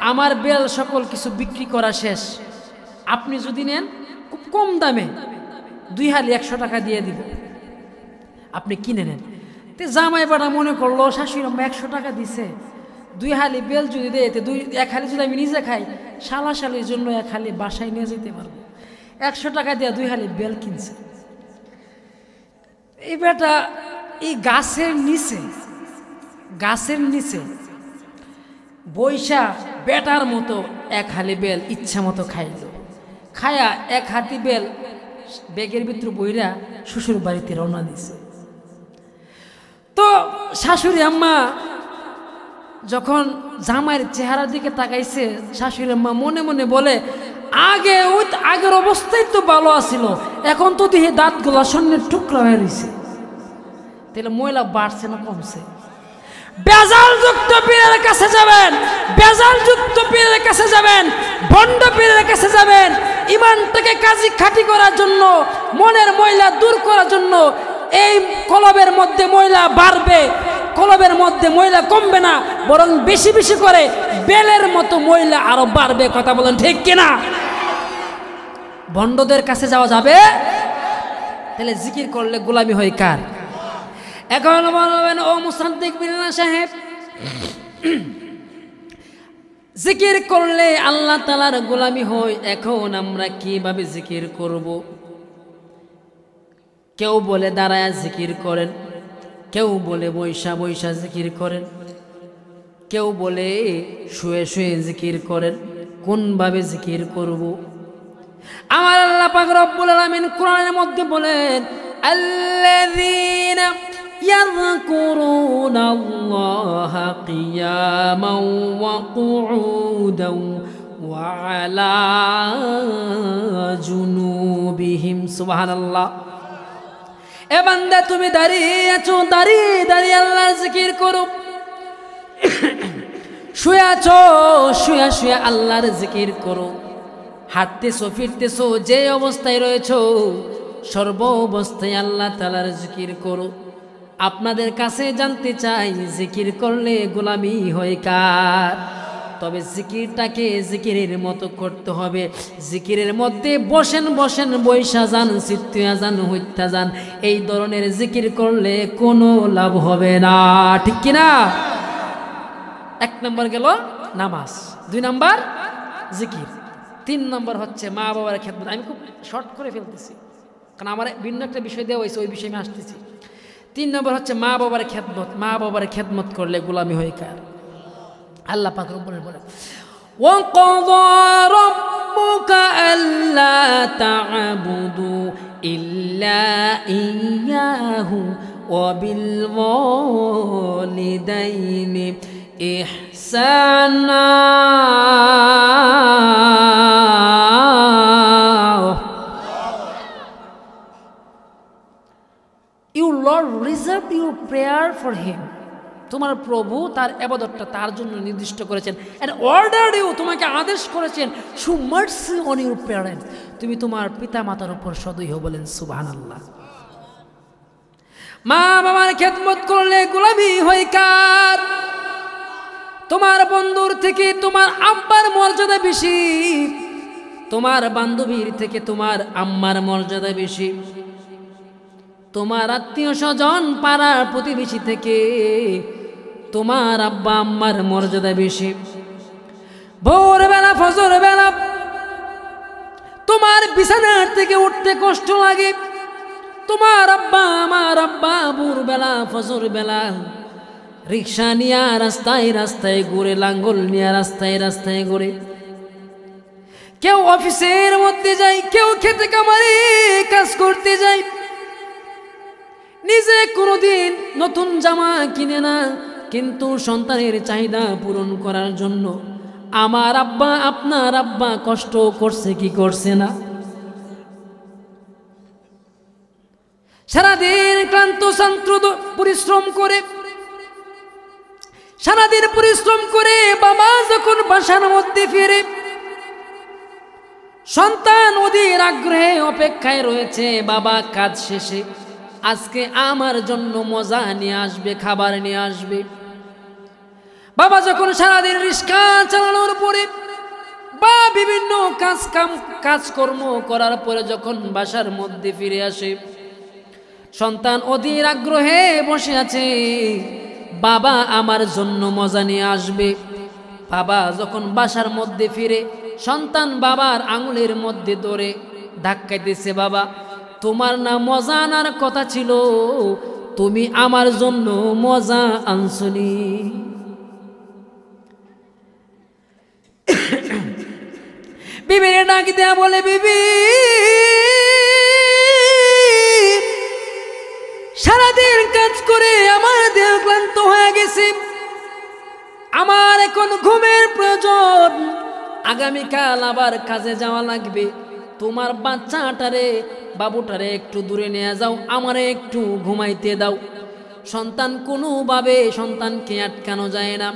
আমার বেল সকল কিছু বিক্রি করা শেষ, আপনি যদি নেন খুব কম দামে 2 হালি 100 টাকা দিয়ে দিব, আপনি কিনে নেন। তো জামাই বাড়া মনে করলো শাশুড়ি আম্মা 100 টাকা দিছে, 2 হালি বেল যদি দেয়, 1 হালি যদি আমি নিজে খাই, শালা শালির জন্য 1 হালি বাসায় নিয়ে যেতে পারবো। 100 টাকা দিয়ে 2 হালি বেল কিনছে। এই বেটা এই গাছের নিচে বৈশা বেটার মতো 1 হালি বেল ইচ্ছা মতো খাইল, খায়া 1 হাতি বেল ব্যাগের ভিতর বইরা শ্বশুর বাড়িতে রওনা দিছে। তো শাশুড়ি আম্মা যখন জামাইয়ের চেহারার দিকে তাকাইছে, শাশুড়ি আম্মা মনে মনে বলে, আগের অবস্থায় তো ভালো আছিল, এখন তো দেখি দাঁতগুলা স্বর্ণের টুকরা হয়ে রয়েছে, তাহলে ময়লা বাড়ছে না কমছে? বেজালযুক্ত পীরের কাছে যাবেন, বেজালযুক্ত পীরের কাছে যাবেন, ভণ্ড পীরের কাছে যাবেন, ইমানটাকে কাজী খাঁটি করার জন্য, মনের ময়লা দূর করার জন্য। এই কলবের মধ্যে ময়লা বাড়বে, কলবের মধ্যে ময়লা কমবে না, বরং বেশি বেশি করে বেলের মতো ময়লা আরো বাড়বে। কথা বলেন ঠিক কিনা? ভণ্ডদের কাছে যাওয়া যাবে? তাহলে জিকির করলে গোলামি হয় কার? এখন বলবেন, ও মুসাদ্দিক বিল্লাহ সাহেব, জিকির করলে আল্লাহ তাআলার গোলামি হয়, এখন আমরা কিভাবে জিকির করব? কেউ বলে দাঁড়ায় জিকির করেন, কেউ বলে বৈশা বৈশা জিকির করেন, কেউ বলে শুয়ে শুয়ে জিকির করেন। কোনভাবে জিকির করব? আমার আল্লাহ পাক রব্বুল আলামিন কোরআনের মধ্যে বলেন, আল্লাযীনা ইয়াযকুরুনাল্লাহা কিয়ামান ওয়া কুউদান ওয়া আলা জুনুবিহিম। সুবহানাল্লাহ। এ বান্দা, তুমি দাঁড়িয়ে আছো, দাঁড়িয়ে আল্লাহর জিকির করো। শুয়ে আছো, শুয়ে আল্লাহর জিকির করো। হাঁটতেছো, ফিরতেছো, যে অবস্থায় রয়েছো, সর্ব অবস্থায় আল্লাহ তাআলার জিকির করো। আপনাদের কাছে জানতে চাই, জিকির করলে গোলামি হয় কার? তবে জিকিরটাকে জিকিরের মতো করতে হবে। জিকিরের মধ্যে বসেন বৈশা যান, চিত্তিয়া যান, হইত্যা যান, এই ধরনের জিকির করলে কোনো লাভ হবে না। ঠিক কিনা? 1 নম্বর গেল নামাজ, 2 নম্বর জিকির, 3 নম্বর হচ্ছে মা বাবার খেদমত। আমি খুব শর্ট করে ফেলতেছি, কারণ আমার ভিন্ন একটা বিষয় দেওয়া হয়েছে, ওই বিষয়ে আমি আসতেছি। 3 নম্বর হচ্ছে মা বাবার খেদমত। মা বাবার খেদমত করলে গোলামি হয় কার? আল্লাহ পাক রব্বুল বলেন, ওয়া ক্বাযা রাব্বুকা আল্লা তা'বুদু ইল্লা ইয়্যাহু وبالوالدين إحسانا Your Lord reserved your prayer for him. তোমার প্রভু তার ইবাদতটা তার জন্য নির্দিষ্ট করেছেন and ordered you, তোমাকে আদেশ করেছেন show mercy on your parents, তুমি তোমার পিতামাতার উপর সদয় হও, বলেন সুবহানাল্লাহ। মা বাবার খেদমত করলে গোলামি হয় কার? তোমার বন্ধুর থেকে তোমার আব্বার মর্যাদা বেশি, তোমার বান্ধবীর থেকে তোমার আম্মার মর্যাদা বেশি, তোমার আত্মীয় স্বজন পাড়ার প্রতিবেশী থেকে তোমার আব্বা আম্মার মর্যাদা বেশি। ভোরবেলা ফজর বেলা তোমার বিছানার থেকে উঠতে কষ্ট লাগে, তোমার আব্বা আমার আব্বা ভোরবেলা ফজর বেলা রিক্সা নিয়ে রাস্তায় রাস্তায় ঘুরে, লাঙ্গল নিয়ে রাস্তায় রাস্তায় ঘুরে, কেউ অফিসের মধ্যে যায়, কেউ খেতে কামারে কাজ করতে যায়, নিজে কোনোদিন নতুন জামা কিনে না, কিন্তু সন্তানের চাহিদা পূরণ করার জন্য আমার আব্বা আপনার আব্বা কষ্ট করছে কি করছে না? সারাদিন ক্লান্ত শ্রান্ত পরিশ্রম করে, সারাদিন পরিশ্রম করে বাবা যখন বাসার মধ্যে ফিরে, সন্তান অধীর আগ্রহে অপেক্ষায় রয়েছে বাবা কাজ শেষে আজকে আমার জন্য মজা নিয়ে আসবে, খাবার নিয়ে আসবে। বাবা যখন সারাদিন রিক্সা চালানোর পরে বা বিভিন্ন কাজকর্ম করার পরে যখন বাসার মধ্যে ফিরে আসে, সন্তান অধীর আগ্রহে বসে আছে, বাবা আমার জন্য মজা নিয়ে আসবে। বাবা যখন বাসার মধ্যে ফিরে, সন্তান বাবার আঙুলের মধ্যে ধরে ধাক্কাইতেছে, বাবা তোমার না মজা আনার কথা ছিল, তুমি আমার জন্য মজা আনছনি। বিবিরে ডাক দেয়া বলে, বিবি সারাদিন কাজ করে আমার দেহ ক্লান্ত হয়ে গেছে, আমার এখন ঘুমের প্রয়োজন, আগামীকাল আবার কাজে যাওয়া লাগবে, তোমার বাচ্চাটারে বাবুটারে একটু দূরে নিয়ে যাও, আমারে একটু ঘুমাইতে দাও। সন্তান কোনোভাবে সন্তানকে আটকানো যায় না,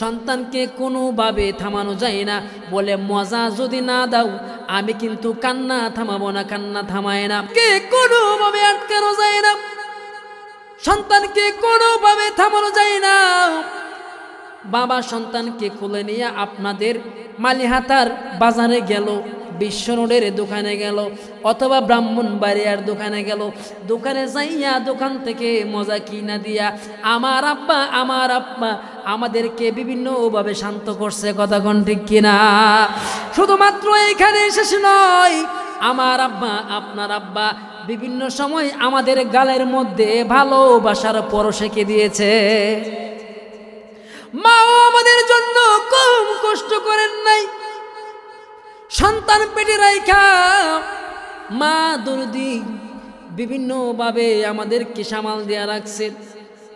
সন্তানকে কোনোভাবে থামানো যায় না, বলে মজা যদি না দাও আমি কিন্তু কান্না থামাবো না, কান্না থামায় না, কে কোনোভাবে আটকানো যায় না, সন্তানকে কোনোভাবে থামানো যায় না। বাবা সন্তানকে কোলে নিয়ে আপনাদের মালিহাতার বাজারে গেল, বিশ্ব রোডের দোকানে গেল, অথবা ব্রাহ্মণবাড়িয়ার দোকানে গেল, দোকানে যাইয়া দোকান থেকে মজা কিনা দিয়া আমার আব্বা আমাদেরকে বিভিন্নভাবে শান্ত করছে, কথা কোন ঠিক কিনা? শুধুমাত্র এইখানে শেষ নয়, আমার আব্বা আপনার আব্বা বিভিন্ন সময় আমাদের গালের মধ্যে ভালোবাসার পরশ এঁকে দিয়েছে। মাও আমাদের জন্য কম কষ্ট করেন নাই, সন্তান পেটে রাইখা মা দরদি বিভিন্নভাবে আমাদেরকে সামাল দেয়া রাখছে।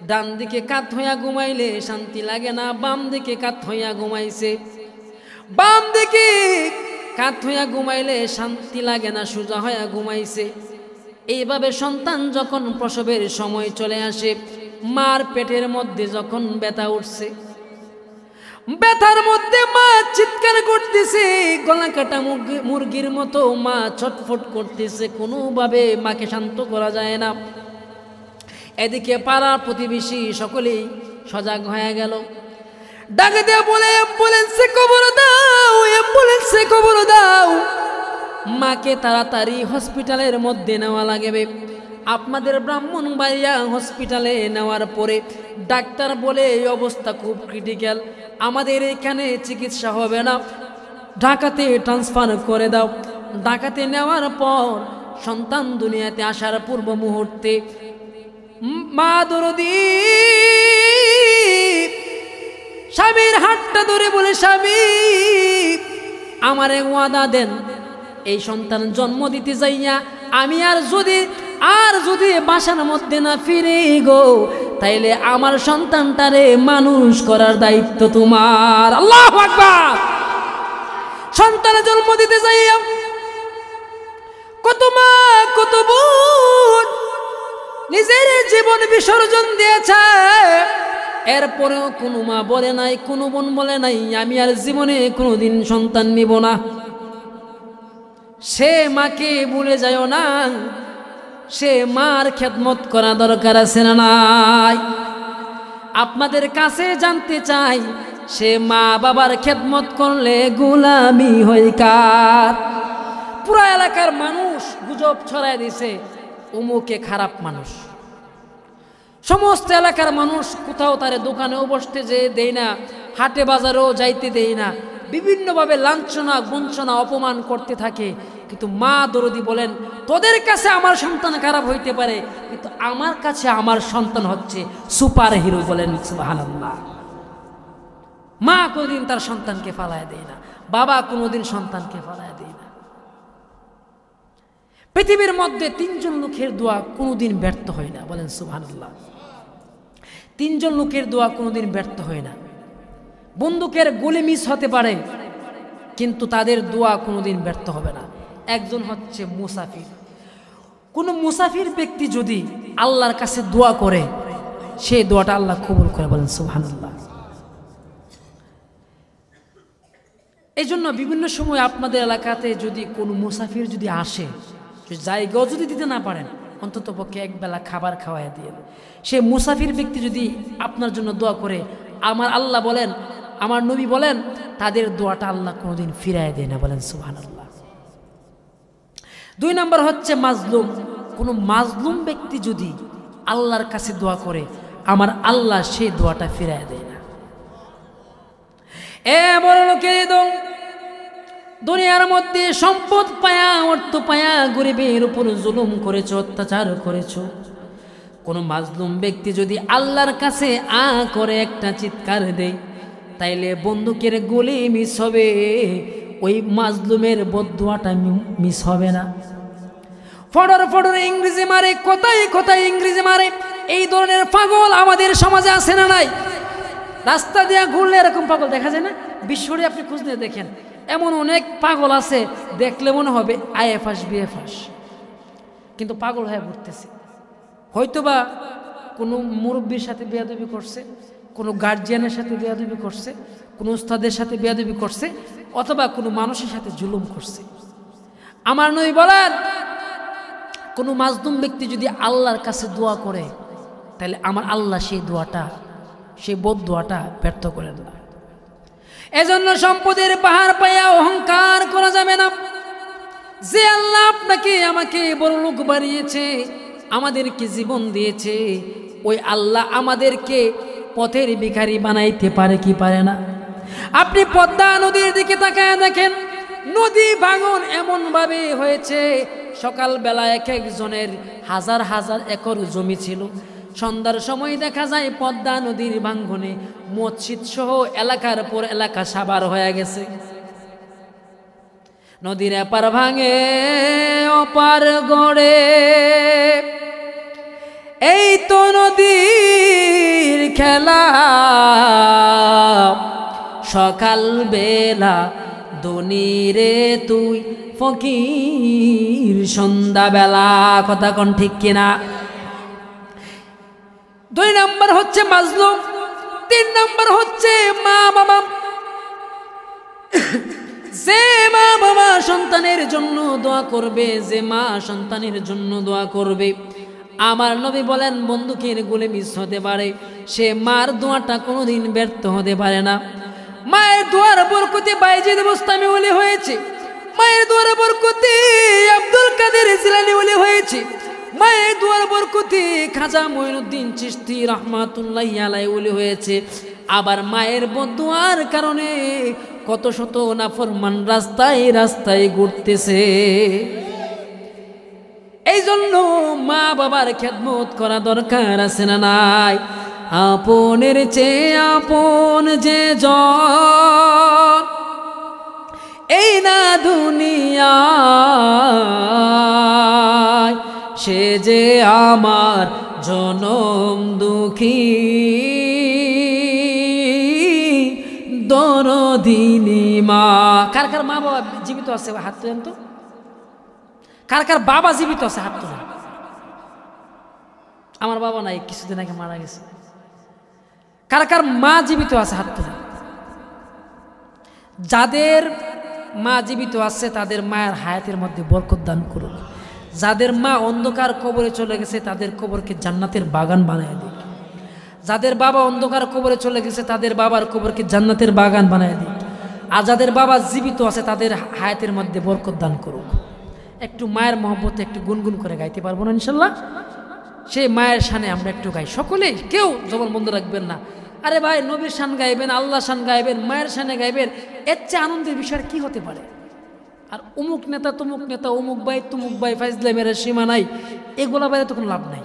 ডান দিকে কাত হইয়া ঘুমাইলে শান্তি লাগে না, বাম দিকে কাত হইয়া ঘুমাইছে, বাম দিকে কাত হইয়া ঘুমাইলে শান্তি লাগে না, সোজা হইয়া ঘুমাইছে। এইভাবে সন্তান যখন প্রসবের সময় চলে আসে, মার পেটের মধ্যে যখন ব্যথা উঠছে, ব্যথার মধ্যে মা চিৎকার করতেছে, গলা কাটা মুরগির মতো মা ছটফট করতেছে, কোনোভাবে মাকে শান্ত করা যায় না। এদিকে পাড়ার প্রতিবেশী সকলেই সজাগ হয়ে গেল, ডাকে দেয়া বলে, অ্যাম্বুলেন্সে খবর দাও, অ্যাম্বুলেন্সে খবর দাও, মাকে তাড়াতাড়ি হসপিটালের মধ্যে নেওয়া লাগবে। আপনাদের ব্রাহ্মণবাড়িয়া হসপিটালে নেওয়ার পরে ডাক্তার বলে এই অবস্থা খুব ক্রিটিক্যাল, আমাদের এখানে চিকিৎসা হবে না, ঢাকাতে ট্রান্সফার করে দাও। ঢাকাতে নেওয়ার পর সন্তান দুনিয়াতে আসার পূর্ব মুহূর্তে মা দরদি স্বামীর হাতটা ধরে বলে, স্বামী আমারে ওয়াদা দেন, এই সন্তান জন্ম দিতে যাইয়া আমি আর যদি আর যদি বাসার মধ্যে না ফিরে গো, তাইলে আমার সন্তানটারে মানুষ করার দায়িত্ব তোমার। আল্লাহু আকবার। সন্তানের জন্ম দিতে যাইয়া কত মা কত বোন নিজের জীবন বিসর্জন দিয়েছে, এরপরেও কোনো মা বলে নাই, কোনো বোন বলে নাই আমি আর জীবনে কোনোদিন সন্তান নিব না। সে মাকে ভুলে যায় না, সে মার খেদমত করা দরকার আছে না নাই? আপনাদের কাছে জানতে চাই, সে মা বাবার খেদমত করলে গোলামি হয় কার? পুরা এলাকার মানুষ গুজব ছড়ায় দিছে অমুকে খারাপ মানুষ। সমস্ত এলাকার মানুষ কোথাও তারে দোকানেও বসতে যে দেয় না, হাটে বাজারেও যাইতে দেয় না, বিভিন্নভাবে লাঞ্ছনা বঞ্চনা অপমান করতে থাকে। কিন্তু মা দরদি বলেন, তোদের কাছে আমার সন্তান খারাপ হইতে পারে, কিন্তু আমার কাছে আমার সন্তান হচ্ছে সুপার হিরো। বলেন সুবহানাল্লাহ। মা কোনোদিন তার সন্তানকে ফালায় দেয় না, বাবা কোনোদিন সন্তানকে ফালায় দেয় না। পৃথিবীর মধ্যে তিনজন লোকের দোয়া কোনোদিন ব্যর্থ হয় না। বলেন সুবহানাল্লাহ। তিনজন লোকের দোয়া কোনোদিন ব্যর্থ হয় না। বন্দুকের গুলি মিস হতে পারে, কিন্তু তাদের দোয়া কোনোদিন ব্যর্থ হবে না। একজন হচ্ছে মুসাফির। কোনো মুসাফির ব্যক্তি যদি আল্লাহর কাছে দোয়া করে, সেই দোয়াটা আল্লাহ কবুল করে। বলেন সুবহানাল্লাহ। এই জন্য বিভিন্ন সময় আপনাদের এলাকাতে যদি কোনো মুসাফির যদি আসে, জায়গাও যদি দিতে না পারেন, অন্তত পক্ষে একবেলা খাবার খাওয়াই দিয়ে, সে মুসাফির ব্যক্তি যদি আপনার জন্য দোয়া করে, আমার আল্লাহ বলেন, আমার নবী বলেন, তাদের দোয়াটা আল্লাহ কোনোদিন ফিরায় দেয় না। বলেন সুবহানাল্লাহ। 2 নম্বর হচ্ছে মাজলুম। কোনো মাজলুম ব্যক্তি যদি আল্লাহর কাছে দোয়া করে, আমার আল্লাহ সেই দোয়াটা ফিরায় দেয় না। এ বড় লোকের দোয়া, দুনিয়ার মধ্যে সম্পদ পায়া, অর্থ পায়া গরিবের উপর জুলুম করেছো, অত্যাচার করেছো। কোনো মাজলুম ব্যক্তি যদি আল্লাহর কাছে আ করে একটা চিৎকার দেয়, তাইলে বন্দুকের গুলি মিস হবে, ওই মাজলুমের বদদোয়াটা মিস হবে না। ফডর ফডর ইংরেজি মারে, কোথায় কোথায় ইংরেজি মারে, এই ধরনের পাগল আমাদের সমাজে আছে না নাই? রাস্তা দিয়ে ঘুরলে এরকম পাগল দেখা যায় না? বিশ্বরে আপনি খোঁজ নিয়ে দেখেন, এমন অনেক পাগল আছে, দেখলে মনে হবে আইএফএস বিএফএস, কিন্তু পাগল হয়ে ঘুরতেছে। হয়তোবা কোনো মুরব্বীর সাথে বেয়াদবি করছে, কোনো গার্জিয়ানের সাথে বেয়াদবি করছে, কোনো উস্তাদের সাথে বেয়াদবি করছে, অথবা কোনো মানুষের সাথে জুলুম করছে। আমার নবী বলেন, কোনো মাজলুম ব্যক্তি যদি আল্লাহর কাছে দোয়া করে, তাহলে আমার আল্লাহ সেই দোয়াটা, সেই বদদোয়াটা ব্যর্থ করেন না। এজন্য সম্পদের পাহাড় পাইয়া অহংকার করা যাবে না। যে আল্লাহ আপনাকে আমাকে বড় লোক বানিয়েছে, আমাদেরকে জীবন দিয়েছে, ওই আল্লাহ আমাদেরকে পথের ভিখারি বানাইতে পারে কি পারে না? আপনি পদ্মা নদীর দিকে তাকায় দেখেন, নদী ভাঙন এমন ভাবে হয়েছে, সকালবেলা এক একজনের হাজার হাজার একর জমি ছিল, সন্ধ্যার সময় দেখা যায় পদ্মা নদীর ভাঙ্গনে মসজিদ সহ এলাকার পর এলাকা সাবার হয়ে গেছে। নদীর এপার ভাঙে ওপার গড়ে, এই তো নদীর খেলা। সকাল বেলা দনিরে তুই ফকির, সন্ধ্যাবেলা। কথা কোন ঠিক কিনা? 2 নম্বর হচ্ছে মাজলুম। 3 নম্বর হচ্ছে মা বাবা। যে মা বাবা সন্তানের জন্য দোয়া করবে, যে মা সন্তানের জন্য দোয়া করবে, আমার নবী বলেন বন্দুকের গুলি মিস হতে পারে, সে মার দোয়াটা কোনোদিন ব্যর্থ হতে পারে না। মায়ের দোয়ার বরকতে বাইজিদ বুস্তামি ওলি হয়েছে, মায়ের দোয়ার বরকতে আব্দুল কাদের জিলানী ওলি হয়েছে, মায়ের দোয়ার বরকতে খাজা মঈনুদ্দিন চিশতি রাহমাতুল্লাহি আলাইহি ওলি হয়েছে। আবার মায়ের বদদোয়ার কারণে কত শত নাফরমান রাস্তায় রাস্তায় ঘুরতেছে। এই জন্য মা বাবার খেদমত করা দরকার আছে না নাই? আপনের চেয়ে আপন যে জন, এই না দুনিয়ায়, সে যে আমার জনম দুঃখী দরদিনী মা। কার কার মা বাবা জীবিত আছে হাত তুলেন তো। কার কার বাবা জীবিত আছে হাত তুলেন। আমার বাবা নাই, কিছুদিন আগে মারা গেছে। কার কার মা জীবিত আছে হাত তুলেন। যাদের মা জীবিত আছে তাদের মায়ের হায়াতের মধ্যে বরকত দান করুন। যাদের মা অন্ধকার কবরে চলে গেছে তাদের কবরকে জান্নাতের বাগান বানায় দিক। যাদের বাবা অন্ধকার কবরে চলে গেছে তাদের বাবার কবরকে জান্নাতের বাগান বানায় দিক। আর যাদের বাবা জীবিত আছে তাদের হায়াতের মধ্যে বরকত দান করুক। একটু মায়ের মহব্বতে একটু গুনগুন করে গাইতে পারবো না ইনশাল্লাহ? সেই মায়ের শানে আমরা একটু গাই সকলে, কেউ জবান বন্ধ রাখবেন না। আরে ভাই, নবীর শান গাইবেন, আল্লাহ শান গাইবেন, মায়ের শানে গাইবেন, এর চেয়ে আনন্দের বিষয় কি হতে পারে? আর অমুক নেতা তমুক নেতা, অমুক ভাই তুমুক ভাই, ফাইজলে মেরে সীমা নাই, এগুলা বাইরে তো কোনো লাভ নাই।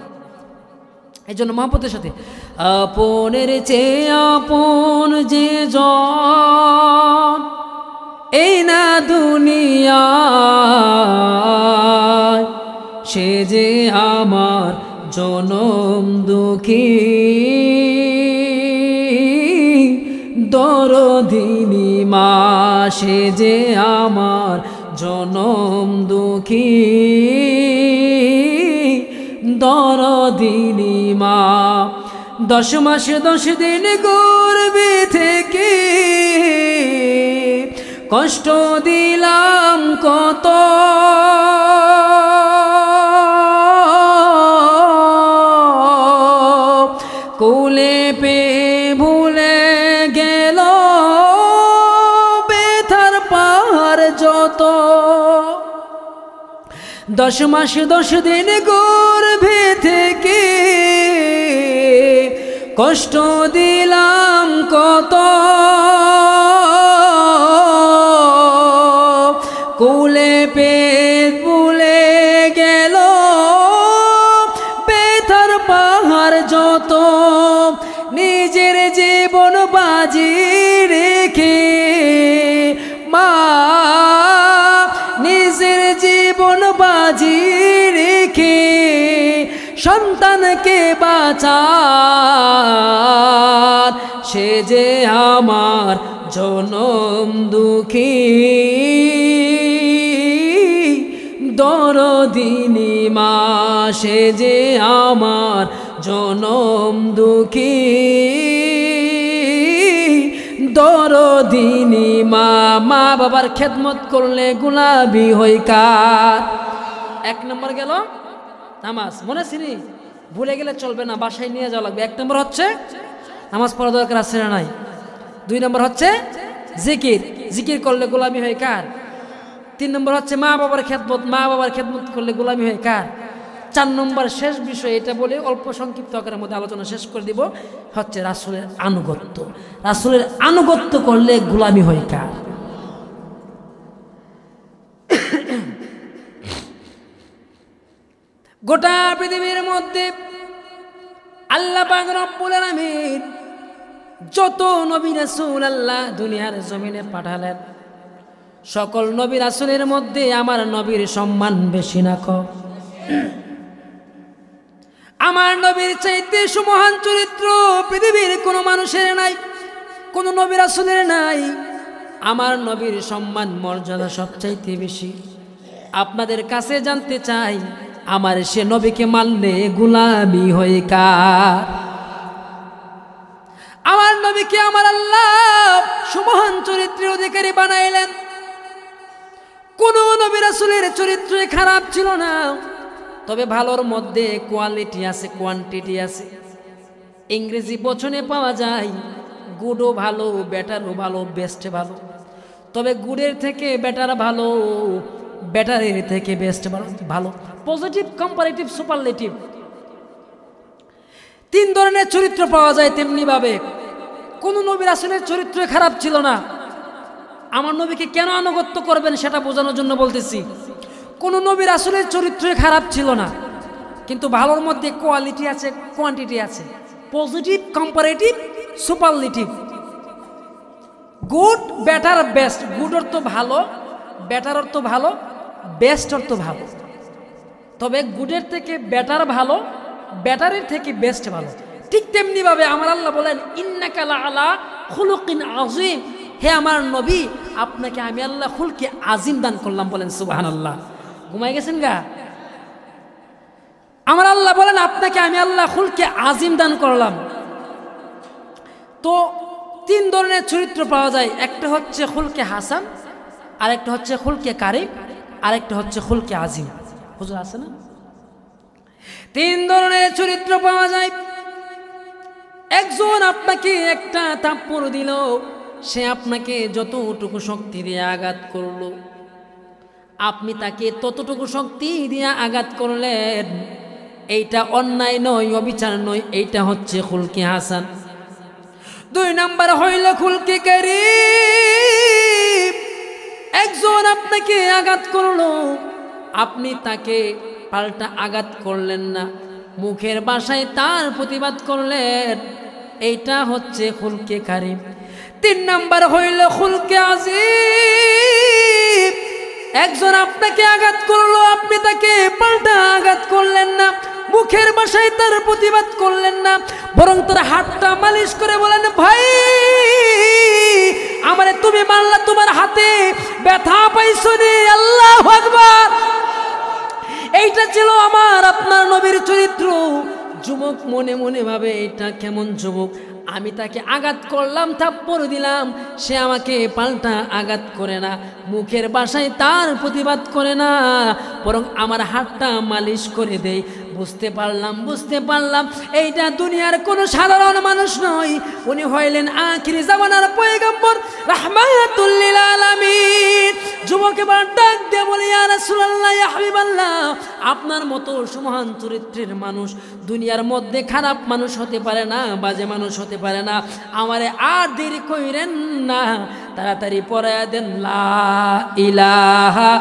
এই জন্য মহব্বতের সাথে আপনের চেয়ে আপন যে জন এই না দুনিয়া, সে যে আমার জনম দুঃখী দরদিনী মা। সে যে আমার জনম দুঃখী দরদিনী মা। 10 মাস 10 দিন গর্ভে থেকে কষ্ট দিলাম কত, কোলে পে ভুলে গেল ব্যথার পাহাড় যত। 10 মাস 10 দিন গর্ভে থেকে কষ্ট দিলাম কত, কোলে পেট ভুলে গেল ব্যথার পাহাড় যত। নিজের জীবন বাজি রেখে মা, নিজের জীবন বাজি রেখে সন্তানকে বাঁচান। সে যে আমার জনম দুঃখী দরদিনী মা। সে যে আমার জনম দুঃখী দরদিনী মা। মা বাবার খেদমত করলে গুলাবি হই কার? 1 নম্বর গেল নামাজ। মনে ছিনি? ভুলে গেলে চলবে না, বাসায় নিয়ে যাওয়া লাগবে। 1 নম্বর হচ্ছে নামাজ পড়া দরকার আছে না নাই? 2 নম্বর হচ্ছে জিকির। জিকির করলে গোলামি হয় কার? 3 নম্বর হচ্ছে মা বাবার খেদমত। মা বাবার খেদমত করলে গোলামি হয় কার? 4 নম্বর শেষ বিষয়, এটা বলে অল্প সংক্ষিপ্ত আকারের মধ্যে আলোচনা শেষ করে দিব, হচ্ছে রাসূলের আনুগত্য। রাসূলের আনুগত্য করলে গোলামি হয় কার? গোটা পৃথিবীর মধ্যে আল্লাহ পাক রব্বুল আলামিন যত নবী রাসূল আল্লাহ দুনিয়ার জমিনে পাঠালেন, সকল নবী রাসূলের মধ্যে আমার নবীর সম্মান বেশি না কম? আমার নবীর চাইতে সুমহান চরিত্র পৃথিবীর কোনো মানুষের নাই, কোনো নবী রাসূলের নাই। আমার নবীর সম্মান মর্যাদা সবচাইতে বেশি। আপনাদের কাছে জানতে চাই, আমার সে নবীকে মানলে গোলামি হয় কার? আমার নবীকে আমার আল্লাহ সুমহান চরিত্রের অধিকারী বানাইলেন। কোন নবী রাসূলের চরিত্র খারাপ ছিল না, তবে ভালোর মধ্যে কোয়ালিটি আছে, কোয়ান্টিটি আছে। ইংরেজি বচনে পাওয়া যায় গুডও ভালো, বেটারও ভালো, বেস্ট ভালো। তবে গুডের থেকে বেটার ভালো, বেটারের থেকে বেস্ট ভালো। পজিটিভ, কম্পারেটিভ, সুপারলেটিভ, 3 ধরনের চরিত্র পাওয়া যায়। তেমনি ভাবে কোন নবী রাসূলের চরিত্র খারাপ ছিল না। আমার নবীকে কেন আনুগত্য করবেন সেটা বোঝানোর জন্য বলতেছি। কোন নবী রাসূলের চরিত্র খারাপ ছিল না, কিন্তু ভালোর মধ্যে কোয়ালিটি আছে, কোয়ান্টিটি আছে। Positive, comparative, superlative. Good, better, best. Good অর্থ ভালো, বেটার অর্থ ভালো, বেস্ট অর্থ ভালো। তবে গুডের থেকে বেটার ভালো, ব্যাটারের থেকে বেস্ট ভালো। ঠিক তেমনিভাবে আমার আল্লাহ বলেন ইন্নাকা লাআলা খুলুকিন আযীম, হে আমার নবী আপনাকে আমি আল্লাহ খুলকে আজিম দান করলাম। বলেন সুবহানাল্লাহ। ঘুমাই গেছেন গা? আমার আল্লাহ বলেন আপনাকে আমি আল্লাহ খুলকে আজিম দান করলাম। তো 3 ধরনের চরিত্র পাওয়া যায়, একটা হচ্ছে খুলকে হাসান, আরেকটা হচ্ছে খুলকে কারিম, আরেকটা হচ্ছে খুলকে আজিম। হুজুর আছে না? 3 ধরনের চরিত্র পাওয়া যায়। একজন আপনাকে একটা থাপ্পড় দিল, সে আপনাকে যতটুকু শক্তি দিয়ে আঘাত করলো, আপনি তাকে ততটুকু শক্তি দিয়ে আঘাত করলেন। এইটা অন্যায় নয়, অবিচার নয়, এইটা হচ্ছে খুলকে হাসান। 2 নাম্বার হইল খুলকে কারীম। একজন আপনাকে আঘাত করলো, আপনি তাকে পাল্টা আঘাত করলেন না, মুখের ভাষায় তার প্রতিবাদ করলেন, এইটা হচ্ছে খুলকে কারীম। 3 নাম্বার হইল খুলকে আযীম। একজন আপনাকে আঘাত করলো, আপনি তাকে পাল্টা আঘাত করলেন না, মুখের ভাষায় তার প্রতিবাদ করলেন না, বরং তার হাতটা মালিশ করে বলেন ভাই আমারে তুমি মারলা, তোমার হাতে ব্যথা পাইছো নি, আল্লাহু আকবার। এইটা ছিল আমার আপনার নবীর চরিত্র। যুবক মনে মনে ভাবে এটা কেমন যুবক, আমি তাকে আঘাত করলাম, থাপ্পড় দিলাম, সে আমাকে পাল্টা আঘাত করে না, মুখের ভাষায় তার প্রতিবাদ করে না, বরং আমার হাতটা মালিশ করে দেয়। বুঝতে পারলাম এইটা দুনিয়ার কোনো সাধারণ মানুষ নয়, উনি হইলেন আখিরি জামানার পয়গম্বর রাহমাতুল লিল আলামিন। যুবক এবার ডাক দিয়ে বলে ইয়া রাসূলুল্লাহ, ইয়া হাবিবাল্লাহ, আপনার মতো সুমহান চরিত্রের মানুষ দুনিয়ার মধ্যে খারাপ মানুষ হতে পারে না, বাজে মানুষ হতে পারে না, আমারে আর দেরি কইরেন না, তাড়াতাড়ি পড়ায়া দেন লা ইলাহা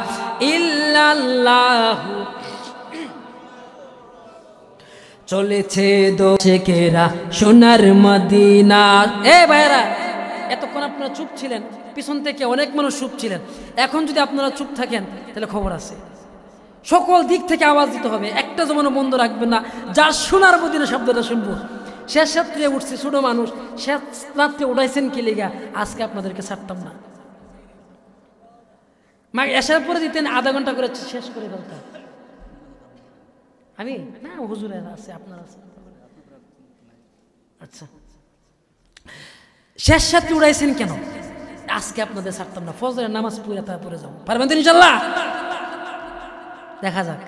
ইল্লাল্লাহু। চলেছে দোশেকেরা সোনার মদিনা। এ ভাইরা, এতক্ষণ আপনারা চুপ ছিলেন, পিছন থেকে অনেক মানুষ চুপ ছিলেন, এখন যদি আপনারা চুপ থাকেন তাহলে খবর আছে। সকল দিক থেকে আওয়াজ দিতে হবে, একটা জমানো বন্ধ রাখবেন না। যার সোনার মদিনা শব্দটা শুনবো, শেষ রাত্রে উঠছে ছোট মানুষ, শেষ রাত্রে উঠাইছেন কি লিগা, আজকে আপনাদেরকে ছাড়তাম না। মা এসার পরে দিতেন, আধা ঘন্টা করে শেষ করে ফেলতাম আমি। না হুজুরের আছে, আপনার আছে। আচ্ছা, শেষ রাত্রে উঠাইছেন কেন, আজকে আপনাদের ছাড়তাম না। ফজরের নামাজ পড়ে তারপরে যাবো, পারবেন তো ইনশাল্লাহ? দেখা যাক।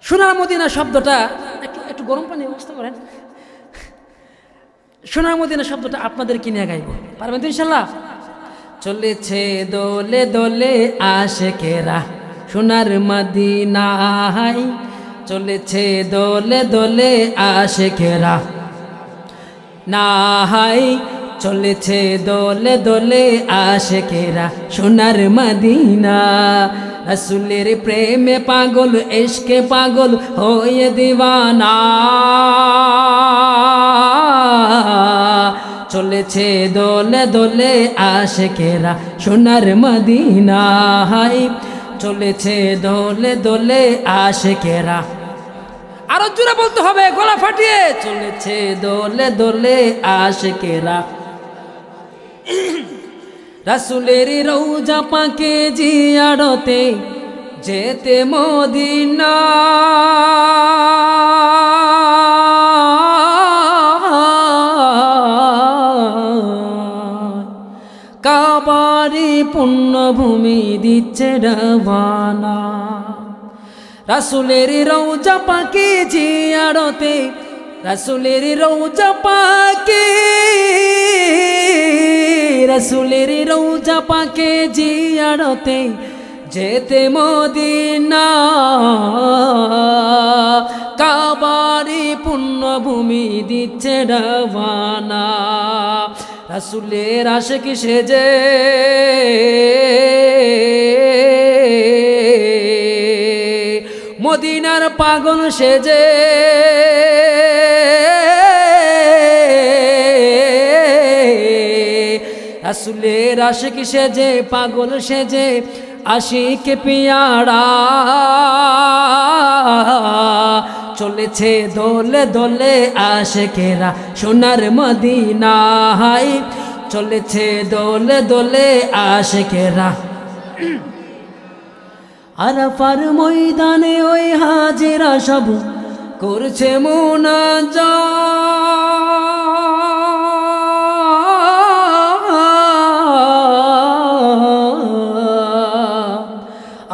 সোনার মদিনা শব্দটা একটু গরম পানি ব্যবস্থা করেন। সোনার মদিনা শব্দটা আপনাদের কিনে গাইব, পারবেন তো ইনশাল্লাহ? চলেছে দোলে দোলে আশেকেরা সোনার মদিনায়, চলেছে দোলে দোলে আশেকেরা নাই, চলেছে দোলে দোলে আশেকেরা সোনার মদিনা। রাসূলের প্রেমে পাগল, ইশকে পাগল হয়ে দিওয়ানা, চলেছে দোলে দোলে আশেকেরা সোনার মদিনায়, চলেছে দোলে দোলে আশেকেরা। আরো জোরে বলতে হবে, গলা ফাটিয়ে, চলেছে দোলে দোলে আশেকেরা। রাসূলের রওজা পাকে জিয়ারতে যেতে মদিনা, কাবারি পুণ্যভূমি দিচ্ছে রওয়ানা। রাসূলের রওজা পাকে জিয়ারতে, রাসূলের রওজা পাকে, রাসূলের রওজা পাকে জিয়ারতে যেতে মদিনা, কাবারি পুণ্যভূমি দিচ্ছে রওয়ানা। রাসূলের আশিক সেজে মদিনার পাগল সেজে, রাসূলের আশিক সেজে পাগল সেজে আশিক পেয়ারা চলেছে দোলে দোলে আশিকেরা সোনার মদিনায় চলেছে দোলে দোলে আশিকেরা আরাফার ময়দানে ওই হাজিরা সব করছে মুনাজাত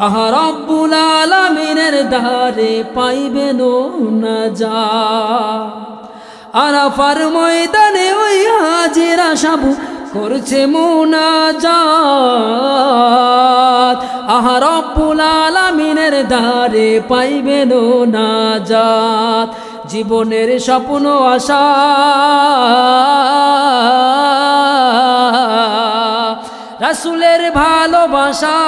আহা রব্বুল আলামিনের দ্বারে পাইবেন নাজাত আরাফার ময়দানে ওই হাজিরা সব করছে মুনাজাত আহা রব্বুল আলামিনের দ্বারে পাইবেন নাজাত জীবনের স্বপ্ন আশা রাসূলের ভালোবাসা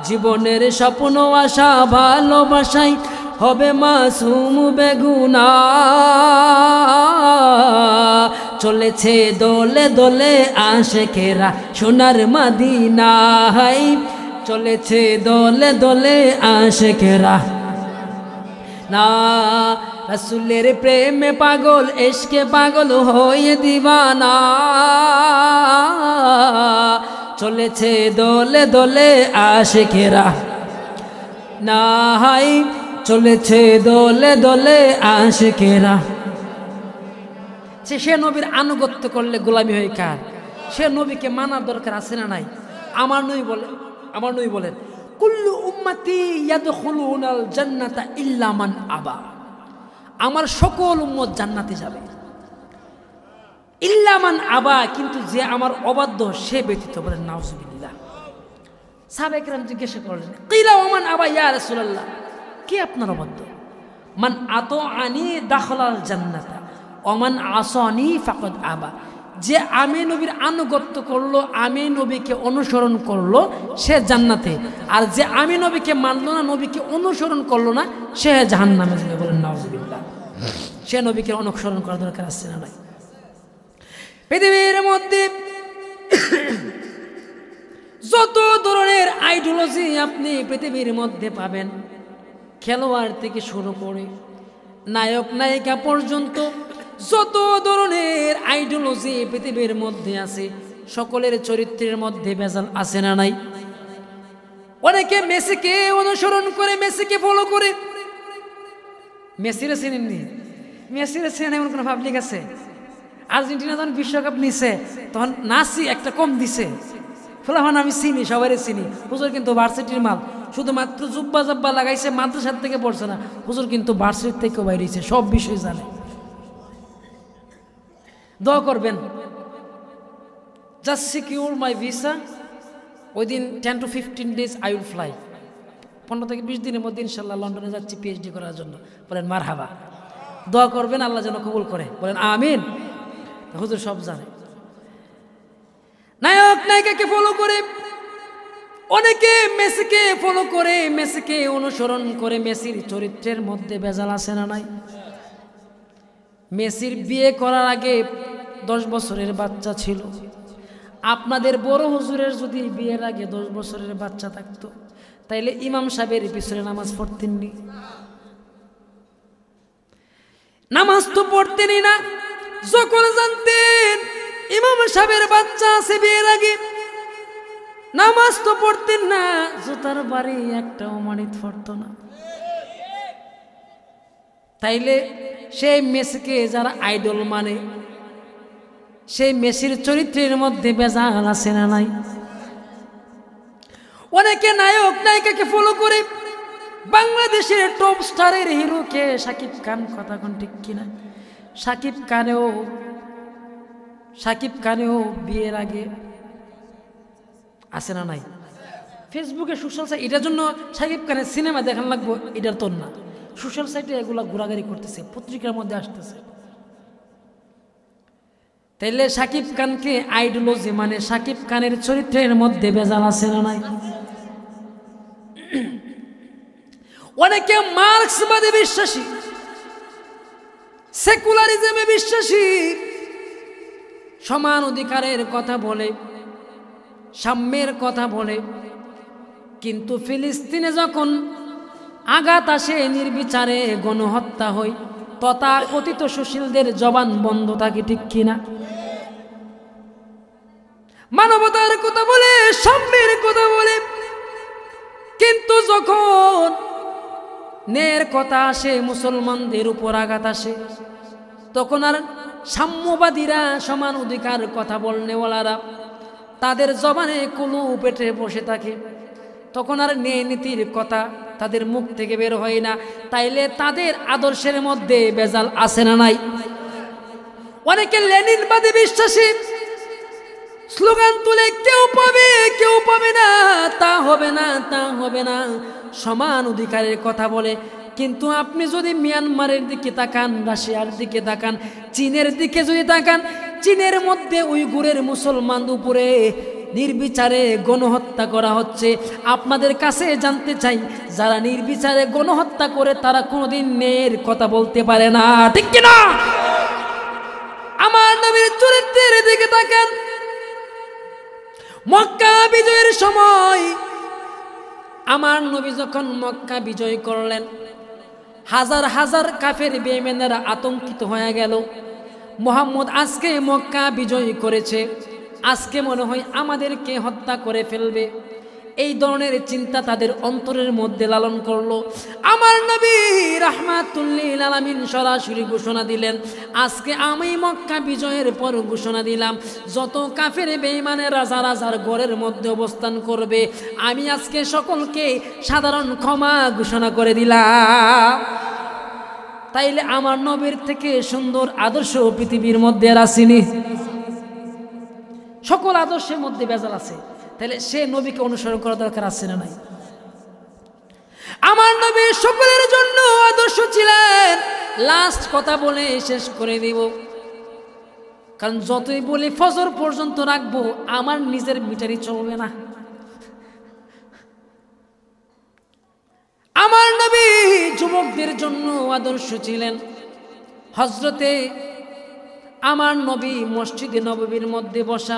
জীবনের স্বপ্ন আশা ভালোবাসাই হবে মাসুম বেগুনা চলেছে দোলে দোলে আশিকেরা সোনার মদিনায় চলেছে দোলে দোলে আশিকেরা না রাসূলের প্রেমে পাগল ইশকে পাগল হয়ে দিওয়ানা চলেছে দোলে দোলে আশিকেরা নাই চলেছে দোলে দোলে আশিকেরা সে নবীর আনুগত্য করলে গোলামি হয় কার সে নবীকে মানার দরকার আছে না নাই আমার নবী বলেন কুল্লু উম্মতি ইয়াদখুলুনাল জান্নাতা ইল্লা মান আবা আমার সকল উম্মত জান্নাতে যাবে ইল্লা মান আবা কিন্তু যে আমার অবাধ্য সে ব্যতীত বলেন নাউজুবিল্লাহ সাহাবায়ে কেরাম জিজ্ঞাসা করলেন কিলা ওমান আবা ইয়া রাসূলুল্লাহ কে আপনার অবাধ্য মান আতাআনি দাখালাল জান্নাতা ওমান আসানি ফাকাদ আবা যে আমি নবীর আনুগত্য করলো আমি নবীকে অনুসরণ করলো সে জান্নাতে আর যে আমি নবীকে মানলো না নবীকে অনুসরণ করলো না সে জাহান্নামে যাবে বলেন নাউজুবিল্লাহ সে নবীকে অনুসরণ করার দরকার আছে না নাই পৃথিবীর মধ্যে যত ধরনের আইডিওলজি আপনি পৃথিবীর মধ্যে পাবেন খেলোয়াড় থেকে শুরু করে নায়ক নায়িকা পর্যন্ত যত ধরনের আইডিওলজি পৃথিবীর মধ্যে আছে সকলের চরিত্রের মধ্যে ভেজাল আছে না নাই অনেকে মেসিকে অনুসরণ করে মেসিকে ফলো করে মেসিরে চিনেননি মেসিরে চেনেন এমন কোনো পাবলিক আছে আর্জেন্টিনা যখন বিশ্বকাপ নিছে তখন নাসি একটা কম দিছে ফলাফল আমি চিনি সবাই চিনি হুজুর কিন্তু ভার্সিটির মাল শুধুমাত্র জুব্বা জব্বা লাগাইছে মাদ্রাসার থেকে পড়ছে না হুজুর কিন্তু ভার্সিটির থেকেও বাইরেছে সব বিষয় জানে দোয়া করবেন just secure my visa within 10 to 15 days I will fly 15 থেকে 20 দিনের মধ্যে ইনশাআল্লাহ লন্ডনে যাচ্ছি পিএইচডি করার জন্য বলেন মারহাবা দোয়া করবেন আল্লাহ যেন কবুল করে বলেন আমিন হুজুর সব জানে নায়ক নায়িকাকে ফলো করে অনেকে মেসিকে ফলো করে মেসিকে অনুসরণ করে মেসির চরিত্রের মধ্যে ভেজাল আছে না নাই মেসির বিয়ে করার আগে 10 বছরের বাচ্চা ছিল আপনাদের বড় হুজুরের যদি বিয়ের আগে 10 বছরের বাচ্চা থাকতো তাইলে ইমাম সাহেবের পিছনে নামাজ পড়তেননি নামাজ তো পড়তেনই না যখন জানতেন ইমাম সাহেবের বাচ্চা আছে বিয়ের আগে নামাজ তো পড়তেন না জুতার বাড়ি একটাও মানিত পড়তো না তাইলে সেই মেসিকে যারা আইডল মানে সেই মেসির চরিত্রের মধ্যে ভেজাল আছে না নাই অনেকে নায়ক নায়িকাকে ফলো করে বাংলাদেশের টপ স্টারের হিরোকে শাকিব খান কথা কোন ঠিক কিনা শাকিব খানেও বিয়ের আগে আছে না নাই ফেসবুকে সোশ্যাল সাইট এটার জন্য শাকিব খানের সিনেমা দেখান লাগবো এটার তো না সোশ্যাল সাইটে এগুলা ঘোরাঘুরি করতেছে পত্রিকার মধ্যে আসতেছে তাইলে শাকিব খানকে আইডিওলজি মানে শাকিব খানের চরিত্রের মধ্যে ভেজাল আছে না নাই অনেকে মার্ক্সবাদে বিশ্বাসী সেকুলারিজমে বিশ্বাসী সমান অধিকারের কথা বলে, সাম্যের কথা বলে, কিন্তু ফিলিস্তিনে যখন আঘাত আসে, নির্বিচারে গণহত্যা হয়, তথাকথিত সুশীলদের জবান বন্ধ থাকে, ঠিক কিনা? মানবতার কথা বলে, সাম্যের কথা বলে, কিন্তু যখন ন্যায়ের কথা আসে, মুসলমানদের উপর আঘাত আসে, তখন আর সাম্যবাদীরা, সমান অধিকার কথা বলনেওয়ালারা তাদের জবানে কুলু পেটে বসে থাকে, তখন আর ন্যায় নীতির কথা তাদের মুখ থেকে বের হয় না। তাইলে তাদের আদর্শের মধ্যে বেজাল আছে না নাই? অনেকে লেনিনবাদী বিশ্বাসী, স্লোগান তুলে কেউ পাবে কেউ পাবে না, তা হবে না তা হবে না, সমান অধিকারের কথা বলে। কিন্তু আপনি যদি মিয়ানমারের দিকে তাকান, রাশিয়ার দিকে তাকান, চীনের দিকে যদি তাকান, চীনের মধ্যে উইগুরের মুসলমান উপরে নির্বিচারে গণহত্যা করা হচ্ছে। আপনাদের কাছে জানতে চাই, যারা নির্বিচারে গণহত্যা করে তারা কোনোদিন ন্যায়ের কথা বলতে পারে না, ঠিক কিনা? আমার নবীর চরিত্রের দিকে তাকান। মক্কা বিজয়ের সময় আমার নবী যখন মক্কা বিজয় করলেন, হাজার হাজার কাফের বেঈমানেরা আতঙ্কিত হয়ে গেল। মুহাম্মদ আজকে মক্কা বিজয় করেছে, আজকে মনে হয় আমাদেরকে হত্যা করে ফেলবে, এই ধরনের চিন্তা তাদের অন্তরের মধ্যে লালন করলো। আমার নবী রাহমাতুল লিল আলামিন সরাসরি ঘোষণা দিলেন, আজকে আমি মক্কা বিজয়ের পর ঘোষণা দিলাম, যত কাফের বেঈমানেরা যারা যার ঘরের মধ্যে অবস্থান করবে, আমি আজকে সকলকে সাধারণ ক্ষমা ঘোষণা করে দিলাম। তাইলে আমার নবীর থেকে সুন্দর আদর্শ পৃথিবীর মধ্যে আর আসেনি? সকল আদর্শের মধ্যে বেজাল আছে, তাহলে সে নবীকে অনুসরণ করা দরকার আছে না নাই? আমার নবী সকলের জন্য আদর্শ ছিলেন। লাস্ট কথা বলে শেষ করে দিব, কারণ যতই বলি ফজর পর্যন্ত রাখবো, আমার নিজের মিটারই চলবে না। আমার নবী যুবকদের জন্য আদর্শ ছিলেন। হযরতে আমার নবী মসজিদে নববীর মধ্যে বসা,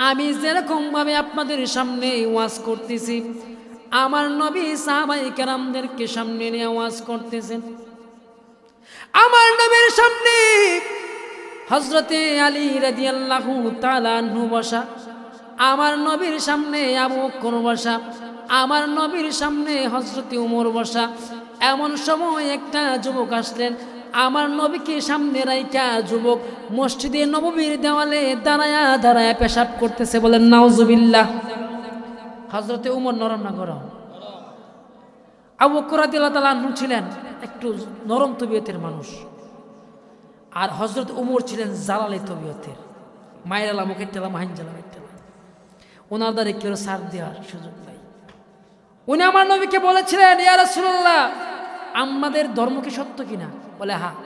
আমি যেরকম ভাবে আপনাদের সামনে ওয়াজ করতেছি, আমার নবী সাহাবায়ে কেরামদেরকে সামনে নিয়ে ওয়াজ করতেছেন। আমার নবীর সামনে হযরতে আলী রাদিয়াল্লাহু তাআলা আনহু বসা, আমার নবীর সামনে আবু বকর বসা, আমার নবীর সামনে হযরতে ওমর বসা। এমন সময় একটা যুবক আসলেন, আমার নবীকে সামনে রাইখা যুবক মসজিদে নববীর দেওয়ালে দাঁড়ায়া দাঁড়ায়া পেশাব করতেছে। বলেন নাউজুবিল্লাহ। হযরতে ওমর নরম না গরম? আবু বকর রাদিয়াল্লাহু তাআলা আনহু ছিলেন একটু নরম তবিয়তের মানুষ, আর হযরত ওমর ছিলেন জালালি তবিয়তের, মায়েরালা মুখের টেলা মাহিন জ্বালা। ওনার দ্বারা কেউ সার দেওয়ার সুযোগ নাই। উনি আমার নবীকে বলেছিলেন, ইয়া রাসূলুল্লাহ, আমাদের ধর্ম কি সত্য কিনা? বলে হ্যাঁ।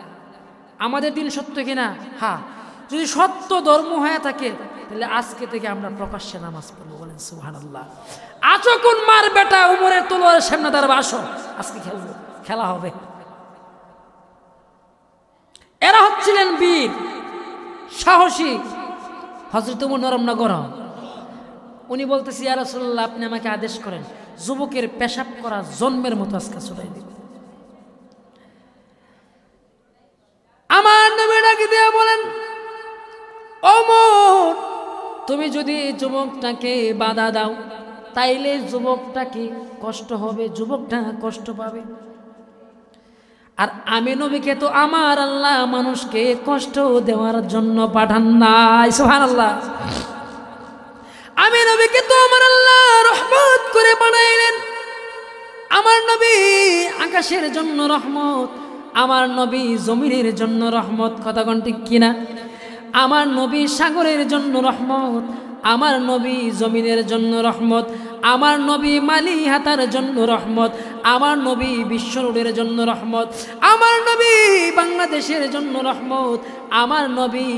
আমাদের দিন সত্য কিনা? হ্যাঁ। যদি সত্য ধর্ম হয়ে থাকে তাহলে আজকে থেকে আমরা প্রকাশ্যে নামাজ পড়বো। বলেন সুবহানাল্লাহ। আছো কোন মার বেটা, উমরের তলোয়ারের সামনে দাঁড়াবে, আসো আজকে খেলবো, খেলা হবে। এরা হচ্ছিলেন বীর, সাহসী। হযরত ওমর নরম না গরম? উনি বলতেছি, ইয়া রাসূলুল্লাহ, আপনি আমাকে আদেশ করেন, যুবকের পেশাব করা জন্মের মতো আজকে ছড়াই দিন। আমার নবী ডাক দিয়ে বলেন, ওমর, তুমি যদি যুবকটাকে বাধা দাও তাইলে যুবকটাকে কষ্ট হবে, যুবকটা কষ্ট পাবে। আর আমি নবীকে তো আমার আল্লাহ মানুষকে কষ্ট দেওয়ার জন্য পাঠান নাই। সুবহানাল্লাহ। আমি নবীকে তো আমার আল্লাহ রহমত করে বানাইলেন। আমার নবী আকাশের জন্য রহমত, আমার নবী জমিনের জন্য রহমত। কথা কোন ঠিক কিনা? আমার নবী সাগরের জন্য রহমত, আমার নবী জমিনের জন্য রহমত, আমার নবী মালি হাতার জন্য রহমত, আমার নবী বিশ্ব রোডের জন্য রহমত, আমার নবী বাংলাদেশের জন্য রহমত, আমার নবী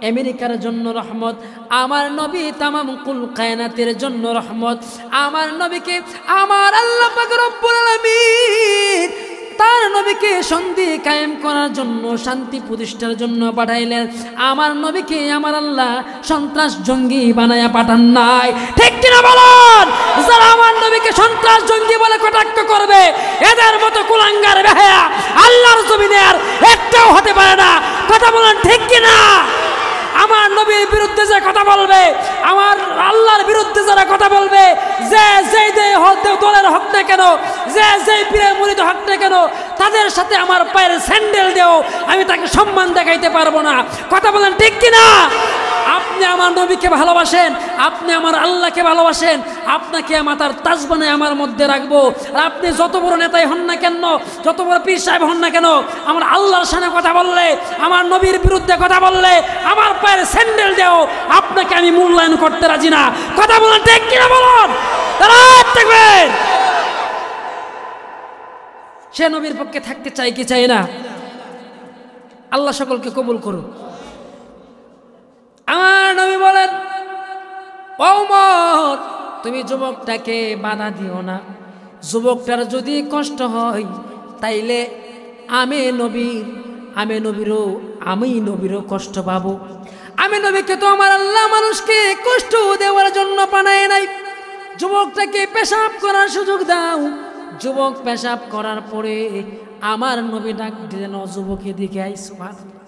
আমেরিকার জন্য রহমত, আমার নবী তামাম কুল কায়নাতের জন্য রহমত। আমার নবীকে আমার আল্লাহ পাক রব্বুল আলামিন তার নবীকে সন্ধি কায়েম করার জন্য, শান্তি প্রতিষ্ঠার জন্য পাঠাইলেন। আমার নবীকে আমার আল্লাহ সন্ত্রাস জঙ্গি বানায়া পাঠান নাই। ঠিক কিনা বলুন? যারা আমার নবীকে সন্ত্রাস জঙ্গি বলে কটাক্ষ করবে, এদের মতো কুলাঙ্গার বেহায়া আল্লাহর জমিনে আর একটাও হতে পারে না। কথা বলেন ঠিক কিনা? আমার নবীর বিরুদ্ধে যে কথা বলবে, আমার আল্লাহর বিরুদ্ধে যারা কথা বলবে, যে যেই দলের হক না কেন, যে যেই পীরের মুরিদ হক না কেন, তাদের সাথে আমার পায়ের স্যান্ডেল দেও আমি তাকে সম্মান দেখাইতে পারবো না। কথা বলেন ঠিক কিনা? আপনি আমার নবীকে ভালোবাসেন, আপনি আমার আল্লাহকে ভালোবাসেন, আপনাকে মাথার তাজ বানায় আমার মধ্যে রাখবো। আর আপনি যত বড় নেতাই হন না কেন, যত বড় পীর সাহেব হন না কেন, আমার আল্লাহর সামনে কথা বললে, আমার নবীর বিরুদ্ধে কথা বললে, আমার পায়ের স্যান্ডেল দেও আপনাকে আমি মূল্যায়ন করতে রাজি না। কথা বলেন ঠিক কিনা বলুন? থাকবেন। সে নবীর পক্ষে থাকতে চাই কি চাই না? আল্লাহ সকলকে কবুল করুন। আমার নবী বলেন, ওমর তুমি যুবকটাকে বাধা দিও না। যুবকটার যদি কষ্ট হয় তাইলে আমি নবীরও কষ্ট পাবো। আমি নবীকে তো আমার আল্লাহ মানুষকে কষ্ট দেওয়ার জন্য বানায় নাই। যুবকটাকে পেশাব করার সুযোগ দাও। যুবক পেশাব করার পরে আমার নবী ডাক দিলেন, যুবকের দিকে আই। সুবহানাল্লাহ।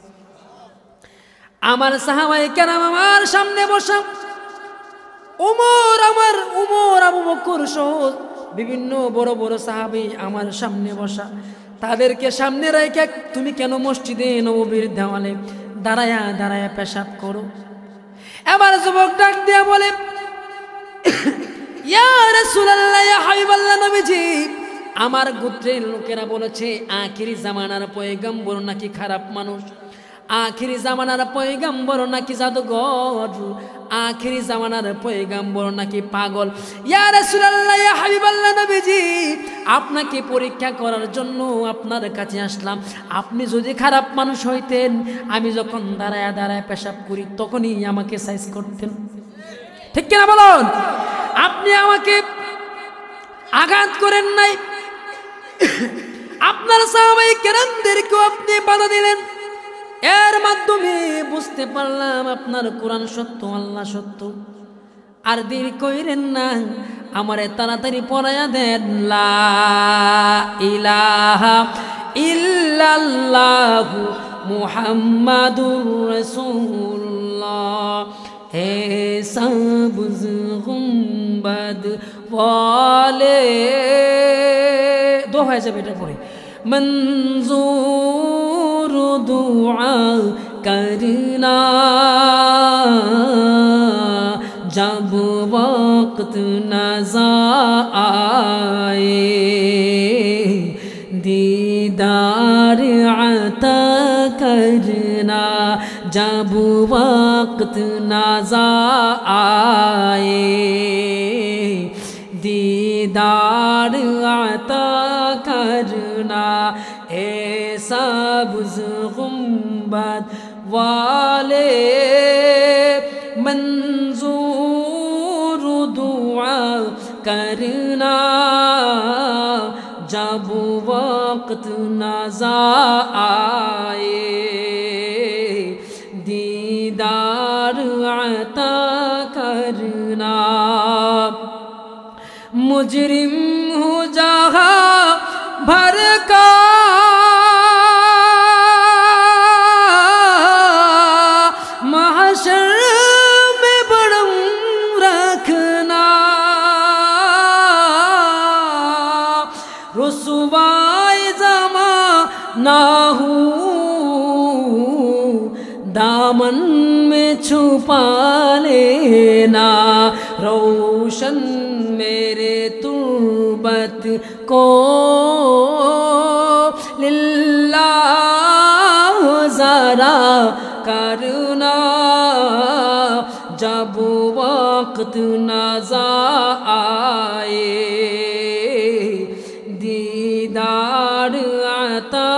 আমার সাহাবায়ে কেরাম আমার সামনে বসা, উমর আবু বকর সহ বিভিন্ন বড় বড় সাহাবী আমার সামনে বসা। তাদেরকে সামনে রেখে তুমি কেন মসজিদে নববীর দেওয়ালে দাঁড়ায়া দাঁড়ায়া পেশাব করো? এবার যুবক ডাক দিয়া বলে, ইয়া রাসূলুল্লাহ, ইয়া হাবিবাল্লাহ, নবীজি আমার গোত্রের লোকেরা বলেছে আখিরি জামানার পয়গম্বর নাকি খারাপ মানুষ, আখিরি জামানার পয়গম্বর নাকি জাদুঘর, আখিরি জামানার পয়গম্বর নাকি পাগল। ইয়া রাসূলুল্লাহ, ইয়া হাবিবাল্লাহ, নবীজি আপনাকে পরীক্ষা করার জন্য আপনার কাছে আসলাম। আপনি যদি খারাপ মানুষ হইতেন, আমি যখন দাঁড়ায় দাঁড়ায় পেশাব করি তখনই আমাকে সাইজ করতেন। ঠিক কিনা বলুন? আপনি আমাকে আঘাত করেন নাই, আপনার সাহাবায়ে কেরামদেরকেও আপনি বাধা দিলেন। এর মাধ্যমে বুঝতে পারলাম আপনার কোরআন সত্য, আল্লাহ সত্য। আর দেরি কইরেন না, আমারে তাড়াতাড়ি পড়ায়া দেন লা ইলাহা ইল্লাল্লাহু মুহাম্মাদুর রাসূলুল্লাহ। হে সবজ গুম্বদ ওয়ালে, দো হয়ে যাবে এটা পরে। मंजूर दुआ करना जब वक्त नज़र आए, दीदार अता करना जब वक्त नज़र आए, दीदार अता करना ए सब्ज़ गुंबद वाले, मंजूर दुआ करना जब वक्त नज़र आए, दीदार अता करना। मुजरिम हो जहाँ भर का महशर में बड़म रखना, रुसवाए ज़माना हूँ दामन में छुपा लेना, रोशन मेरे तुर्बत को लिल्लाह ज़रा करना, जब वक्त नज़र आए, दीदार अता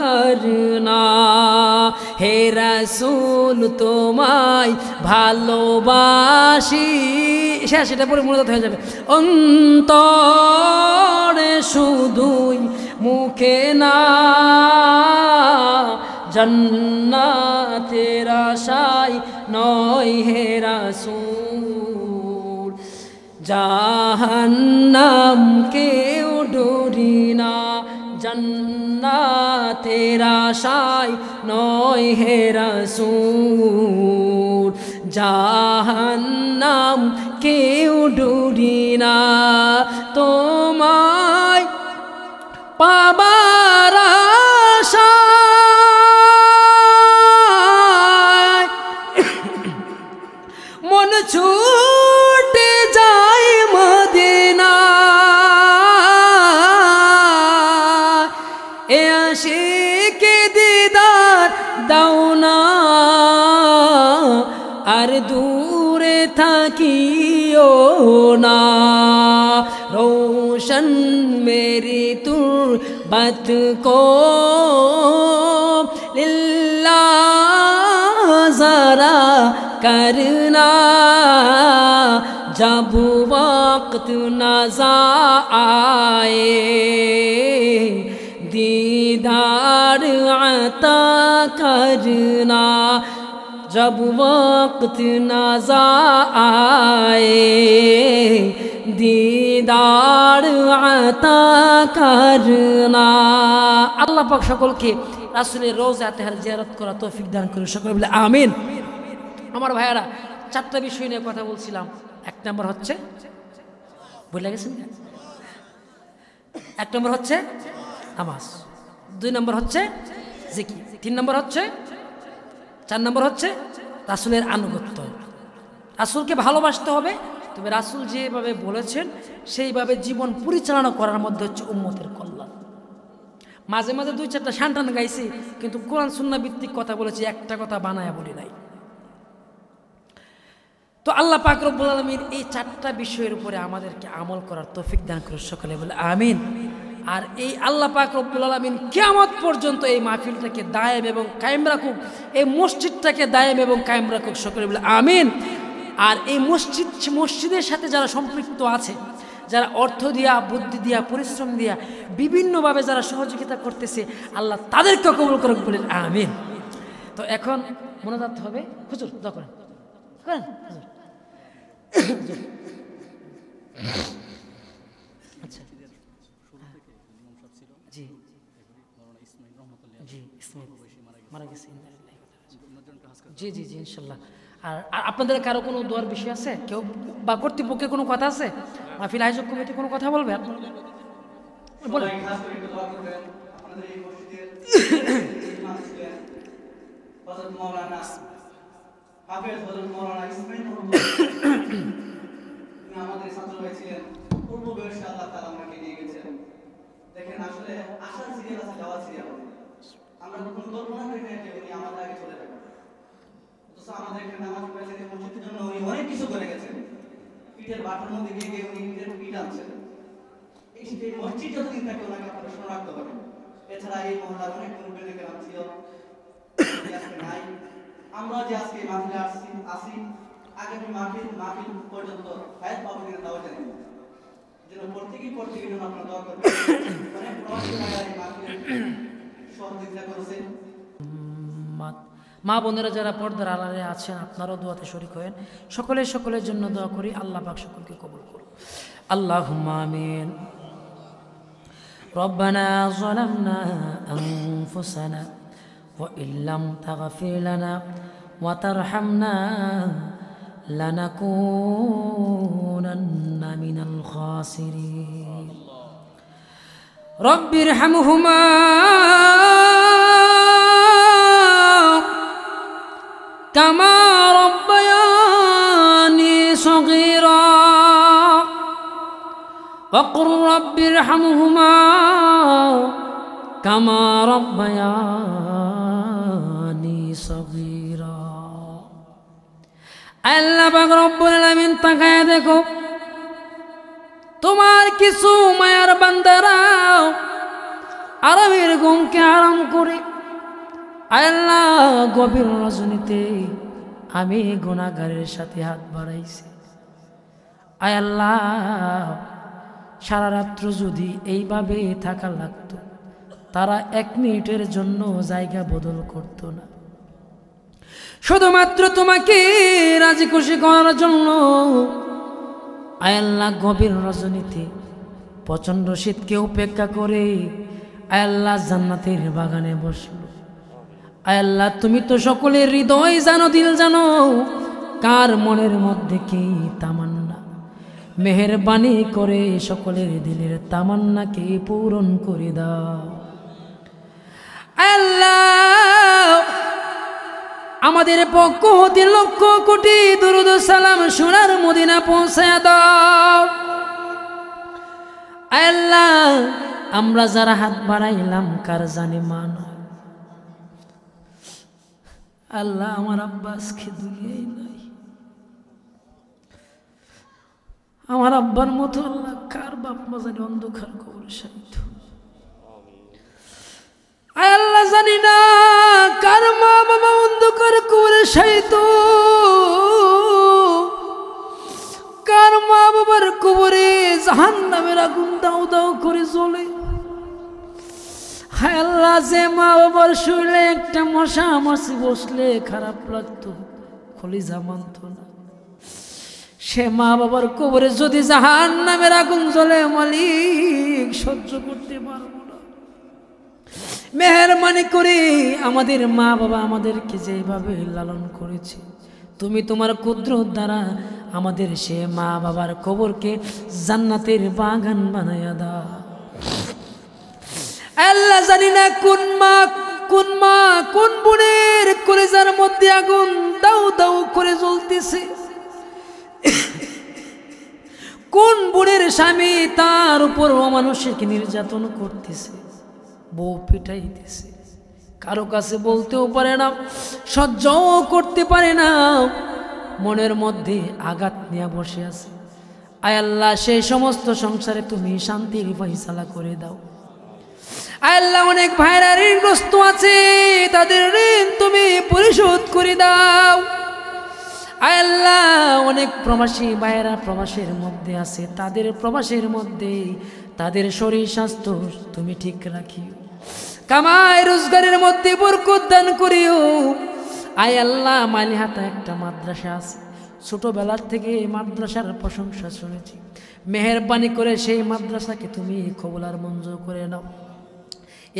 करना। हे रसूल তোমায় ভালোবাসি, সেটা পরে মনে হয়ে যাবে। অন্তরে শুধুই মুখে সুখে না জান্নাতের আশায় নয় হে রাসূল জাহান্নাম কেউ ডরি না জান্নাতের আশায় নয় হে রাসূল জাহান্নাম কেউ ডরি না তোমায় পাবার আশায় মন ছুটে যায় মদিনা এ আশিকে দিদার দাও না আর দূরে থাকিও না रोशन मेरी तुरबत को लिल्लाह ज़रा करना जब वक्त नज़ा आए दीदार अता करना जब वक्त नज़ा आए दीदार अता करना আল্লাহ পাক সকলকে রাসূলের রওজা তাহার জিয়ারত করা তৌফিক দান করুন সকলে বলে আমিন। আমার ভাইয়ারা চারটা বিষয় নিয়ে কথা বলছিলাম। এক নম্বর হচ্ছে ভুলে গেছেন, এক নম্বর হচ্ছে নামাজ, দুই নম্বর হচ্ছে জিকির, তিন নম্বর হচ্ছে, চার নম্বর হচ্ছে রাসূলের আনুগত্য। রাসূলকে ভালোবাসতে হবে, তবে রাসূল যেভাবে বলেছেন সেইভাবে জীবন পরিচালনা করার মধ্যে হচ্ছে উম্মতের কল্যাণ। মাঝে মাঝে দুই চারটা শানটান গাইছি, কিন্তু কোরআন সুন্নাহ ভিত্তিক কথা বলেছি, একটা কথা বানায়া বলি নাই। তো আল্লাহ পাক রব্বুল আলামিন এই চারটা বিষয়ের উপরে আমাদেরকে আমল করার তৌফিক দান করুন সকলে বলে আমিন। আর এই আল্লাহ পাক রব্বুল আলামিন কিয়ামত পর্যন্ত এই মাহফিলটাকে দায়েম এবং কায়েম রাখুক, এই মসজিদটাকে দায়েম এবং কায়েম রাখুক সকলে বলে আমিন। আর এই মসজিদের সাথে যারা সম্পৃক্ত আছে, যারা অর্থ দিয়া, বুদ্ধি দিয়া, পরিশ্রম দিয়া বিভিন্নভাবে যারা সহযোগিতা করতেছে, আল্লাহ তাদেরকে কবুল করুক বলেন আমিন। তো এখন মনে রাখতে হবে, হুজুর দোয়া করেন করেন হুজুর। আচ্ছা জি জি মারা গেছে, জি জি জি ইনশাল্লাহ। আর আপনাদের কারো কোনো দোয়ার বিষয় আছে, কেউ বা কর্তৃপক্ষের কোনো কথা আছে, মাহফিল আয়োজক কমিটি কোনো কথা বলবে বলেন।
আমাদের ছাত্র ভাই ছিলেন, পূর্ব বয়সে আল্লাহ তাআলা আমাকে নিয়ে গেছেন। দেখেন আসলে আশার সিরিয়াল আছে, যাওয়ার সিরিয়াল আছে। আমরা কোনো কল্পনা করি না যে উনি আমাদের আগে চলে যাবেন। অথচ আমাদের এখানে নামাজ পড়েছেন, এই মসজিদের জন্য উনি অনেক কিছু করে গেছেন। পিঠের বাটার মধ্যে গিয়ে গিয়ে উনি নিজের পিঠ আনছেন। এই মসজিদ যতদিন থাকে ওনাকে আপনারা স্মরণ রাখতে পারেন। এছাড়া এই মহল্লার অনেক মুরব্বীদের কেরাম ছিল, আজকে নাই। আমরা যে আজকে মাহফিলে আসি আগামী মাহফিল পর্যন্ত হায়াত পাবো কিনা তাও জানি না। যেন প্রত্যেকের জন্য আপনারা দোয়া করবেন। অনেক প্রবাসী ভাইরা এই মাহফিলে সহযোগিতা করেছেন।
মা বোনেরা যারা পর্দার আড়ালে আছেন, আপনারাও দোয়াতে শরীক হয়েন। সকলের জন্য দোয়া করি, আল্লাহ পাক সকলকে কবুল করুন। আল্লাহুম্মা আমিন। রব্বানা যালামনা আনফুসানা ওয়া ইল্লাম তাগফির লানা ওয়া তারহামনা লানাকুনান্না মিনাল খাসিরিন। রব্বিরহামহুমা কামা রব্বায়ানি সগীরা ওয়াকুর রব্বিরহামহুমা কামা রব্বায়ানি সগীরা। আল্লাহ পাক রব্বুল আলামিন তাকায় দেখো, তোমার কিছু মায়ার বান্দারা আরামের ঘুমকে আরাম করে, আল্লাহ গভীর রজনীতে আমি গুনাহগারের সাথে হাত বাড়াইছি। আয় আল্লাহ, সারা রাত্র যদি এইভাবে থাকা লাগতো, তারা 1 মিনিটের জন্য জায়গা বদল করত না, শুধুমাত্র তোমাকে রাজি খুশি করার জন্য। আয় আল্লাহ, গভীর রজনীতে প্রচণ্ড শীতকে উপেক্ষা করে আয় আল্লাহ জান্নাতের বাগানে বসলো। আয় আল্লাহ, তুমি তো সকলের হৃদয় জানো, দিল জানো, কার মনের মধ্যে কি তামান্না। মেহেরবানি করে সকলের দিলের তামান্নাকে পূরণ করে দাও। আয় আল্লাহ, আমাদের পক্ষ হতে লক্ষ কোটি দুরূদ সালাম সোনার মদিনা পৌঁছায় দাও। আয় আল্লাহ, আমরা যারা হাত বাড়াইলাম কার জানে মান। আল্লাহ, আমার আব্বা আজকে দুনিয়ায় নাই। আমার আব্বার মতো আল্লাহ কার বাপ মা জানি অন্ধকার কবরে শায়িত। আয় আল্লাহ, জানি না কার মা বাবা অন্ধকার কবরে শায়িত, কার মা বাবার কবরে জাহান্নামের আগুন দাও দাও করে জ্বলে। হায় আল্লাহ, যে মা বাবার শুইলে একটা মশা মাছি বসলে খারাপ লাগতো, কলিজা মানত না, সে মা বাবার কবরে যদি জাহান্নামের আগুন জ্বলে, মালিক সহ্য করতে পারবো না। মেহেরবানি করে আমাদের মা বাবা আমাদেরকে যেভাবে লালন করেছে, তুমি তোমার কুদরত দ্বারা আমাদের সে মা বাবার কবরকে জান্নাতের বাগান বানায়া দাও। আল্লাহ, জানি না কোন মা কোন বোনের কলিজার মধ্যে আগুন দাউ দাউ করে জ্বলতেছে, কোন বোনের স্বামী তার উপর অমানুষিক নির্যাতন করতেছে, বউ পিটাইতেছে, কারো কাছে বলতেও পারে না, সহ্যও করতে পারে না, মনের মধ্যে আঘাত নিয়ে বসে আছে। আয় আল্লাহ, সেই সমস্ত সংসারে তুমি শান্তির ফয়সালা করে দাও। আয় আল্লাহ, অনেক ভাইরা ঋণগ্রস্ত আছে, তাদের ঋণ তুমি পরিশোধ করে দাও। আয় আল্লাহ, অনেক প্রবাসী ভাইরা প্রবাসের মধ্যে আছে, তাদের প্রবাসের মধ্যে তাদের শরীর স্বাস্থ্য তুমি ঠিক রাখিও, কামাই রোজগারের মধ্যে বরকত দান করিও। আয় আল্লাহ, মালিহাতা একটা মাদ্রাসা আছে, ছোটবেলার থেকে এই মাদ্রাসার প্রশংসা শুনেছি, মেহেরবানি করে সেই মাদ্রাসাকে তুমি কবুল আর মঞ্জুর করে নাও।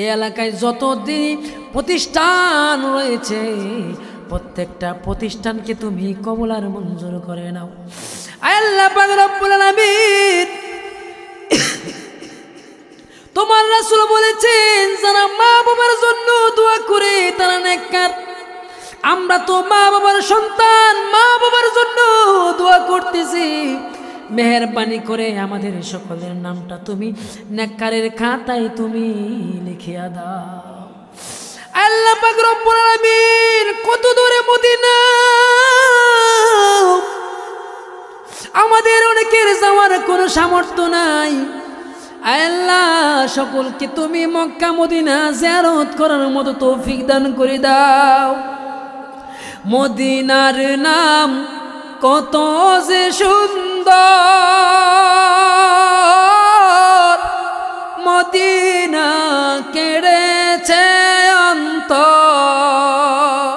এই এলাকায় যত দিন প্রতিষ্ঠান রয়েছে, প্রত্যেকটা প্রতিষ্ঠানকে তুমি কবুল আর মঞ্জুর করে নাও। আয় আল্লাহ পাক রব্বুল আলামিন, তোমার রাসূল বলেছেন, যারা মা বাবার জন্য দোয়া করে তারা নেককার। আমরা তো মা বাবার সন্তান, মা বাবার জন্য দোয়া করতেছি, মেহেরবানি করে আমাদের সকলের নামটা তুমি নেককারের খাতায় তুমি লিখিয়া দাও। আল্লাহ পাক রব্বুল আলামিন, কত দূরে মদিনা, আমাদের অনেকের যাওয়ার কোনো সামর্থ্য নাই। আল্লাহ, সকলকে তুমি মক্কা মদিনা জিয়ারত করার মতো তৌফিক দান করে দাও। মদিনার নাম কত যে সুন্দর, মদিনা কেড়েছে অন্তর,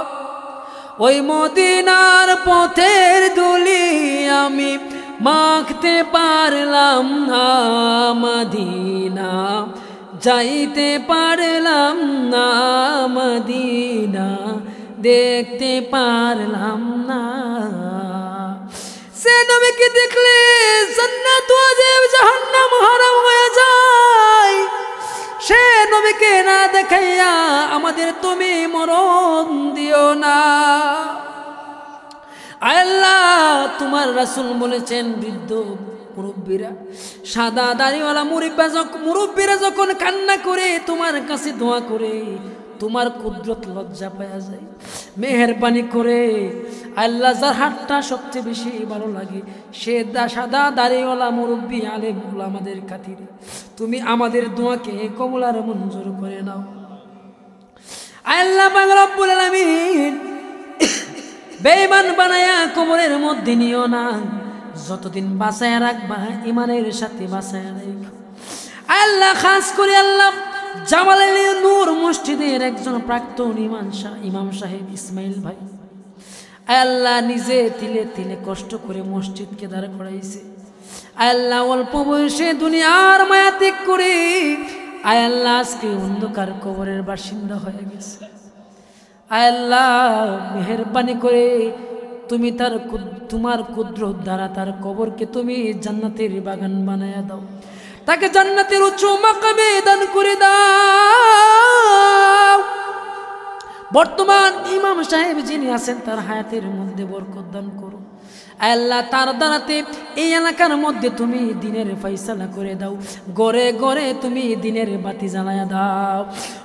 ওই মদিনার পথের ধুলি আমি মাখতে পারলাম না, মদিনা যাইতে পারলাম না, মদিনা দেখতে পারলাম না। সে নবীকে দেখলে জান্নাত ওয়াজিব, জাহান্নাম হারাম হয়ে যায়। সে নবীকে না দেখাইয়া আমাদের তুমি মরণ দিও না। আল্লাহ, তোমার রাসূল বলেছেন, বৃদ্ধ মুরব্বীরা, সাদা দাড়িওয়ালা মুরব্বীরা যখন কান্না করে তোমার কাছে দোয়া করে, তোমার কুদরত লজ্জা পাওয়া যায়। মেহেরবানি করে আল্লাহ, যার হাতটা সবচেয়ে বেশি ভালো লাগে, সে সাদা দাড়িওয়ালা মুরব্বী আলেম ওলামাদের খাতিরে তুমি আমাদের দোয়াকে কবুল আর মঞ্জুর করে নাও। আল্লাহ পাক রব্বুল আলামিন, বেঈমান বানায়া কবরের মধ্যে নিও না, যতদিন বাঁচায়া রাখবা ইমানের সাথে বাঁচায়া রাখো। আল্লাহ, খাস করে আল্লাহ জামালের নূর মসজিদের একজন প্রাক্তন ইমাম সাহেব ইসমাইল ভাই, আল্লাহ নিজে তিলে তিলে কষ্ট করে মসজিদকে দাঁড় করাইছে। আল্লাহ অল্প বয়সে দুনিয়ার মায়া ত্যাগ করে আল্লাহ আজকে অন্ধকার কবরের বাসিন্দা হয়ে গেছে। আল্লাহ মেহেরবানি করে তুমি তোমার কুদরত দ্বারা তার কবরকে তুমি জান্নাতের বাগান বানায়া দাও, তাকে জান্নাতের উচ্চ মাকামে দান করে দাও। বর্তমান ইমাম সাহেব যিনি আছেন তার হায়াতের মধ্যে বরকত দান করো আল্লাহ। তার দ্বারাতে এই এলাকার মধ্যে তুমি দিনের ফয়সালা করে দাও, গড়ে গড়ে তুমি দিনের বাতি জ্বালায়া দাও।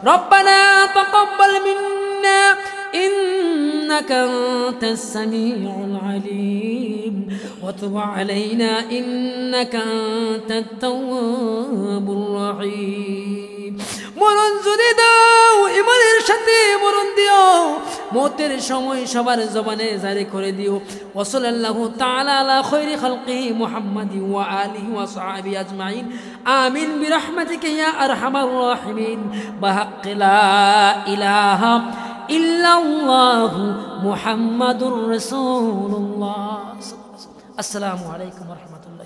রব্বানা তাকাব্বাল মিন্না إنك أنت السميع العليم وتب علينا إنك أنت التواب الرحيم মরণ যদি দাও ইমানের সাথে মরণ দিও, মৌতের সময় সবার জবানে জারি করে দিও। ওয়া সাল্লাল্লাহু তাআলা আলা খায়রি খালকি মুহাম্মাদি ওয়া আলিহি ওয়া সাহবিহি আজমাইন আমিন বিরহমাতিকা ইয়া আরহামার রাহিমিন বিহাক্কি লা ইলাহা ইল্লাল্লাহু মুহাম্মাদুর রাসূলুল্লাহ। আসসালামু আলাইকুম ওয়া রাহমাতুল্লাহ।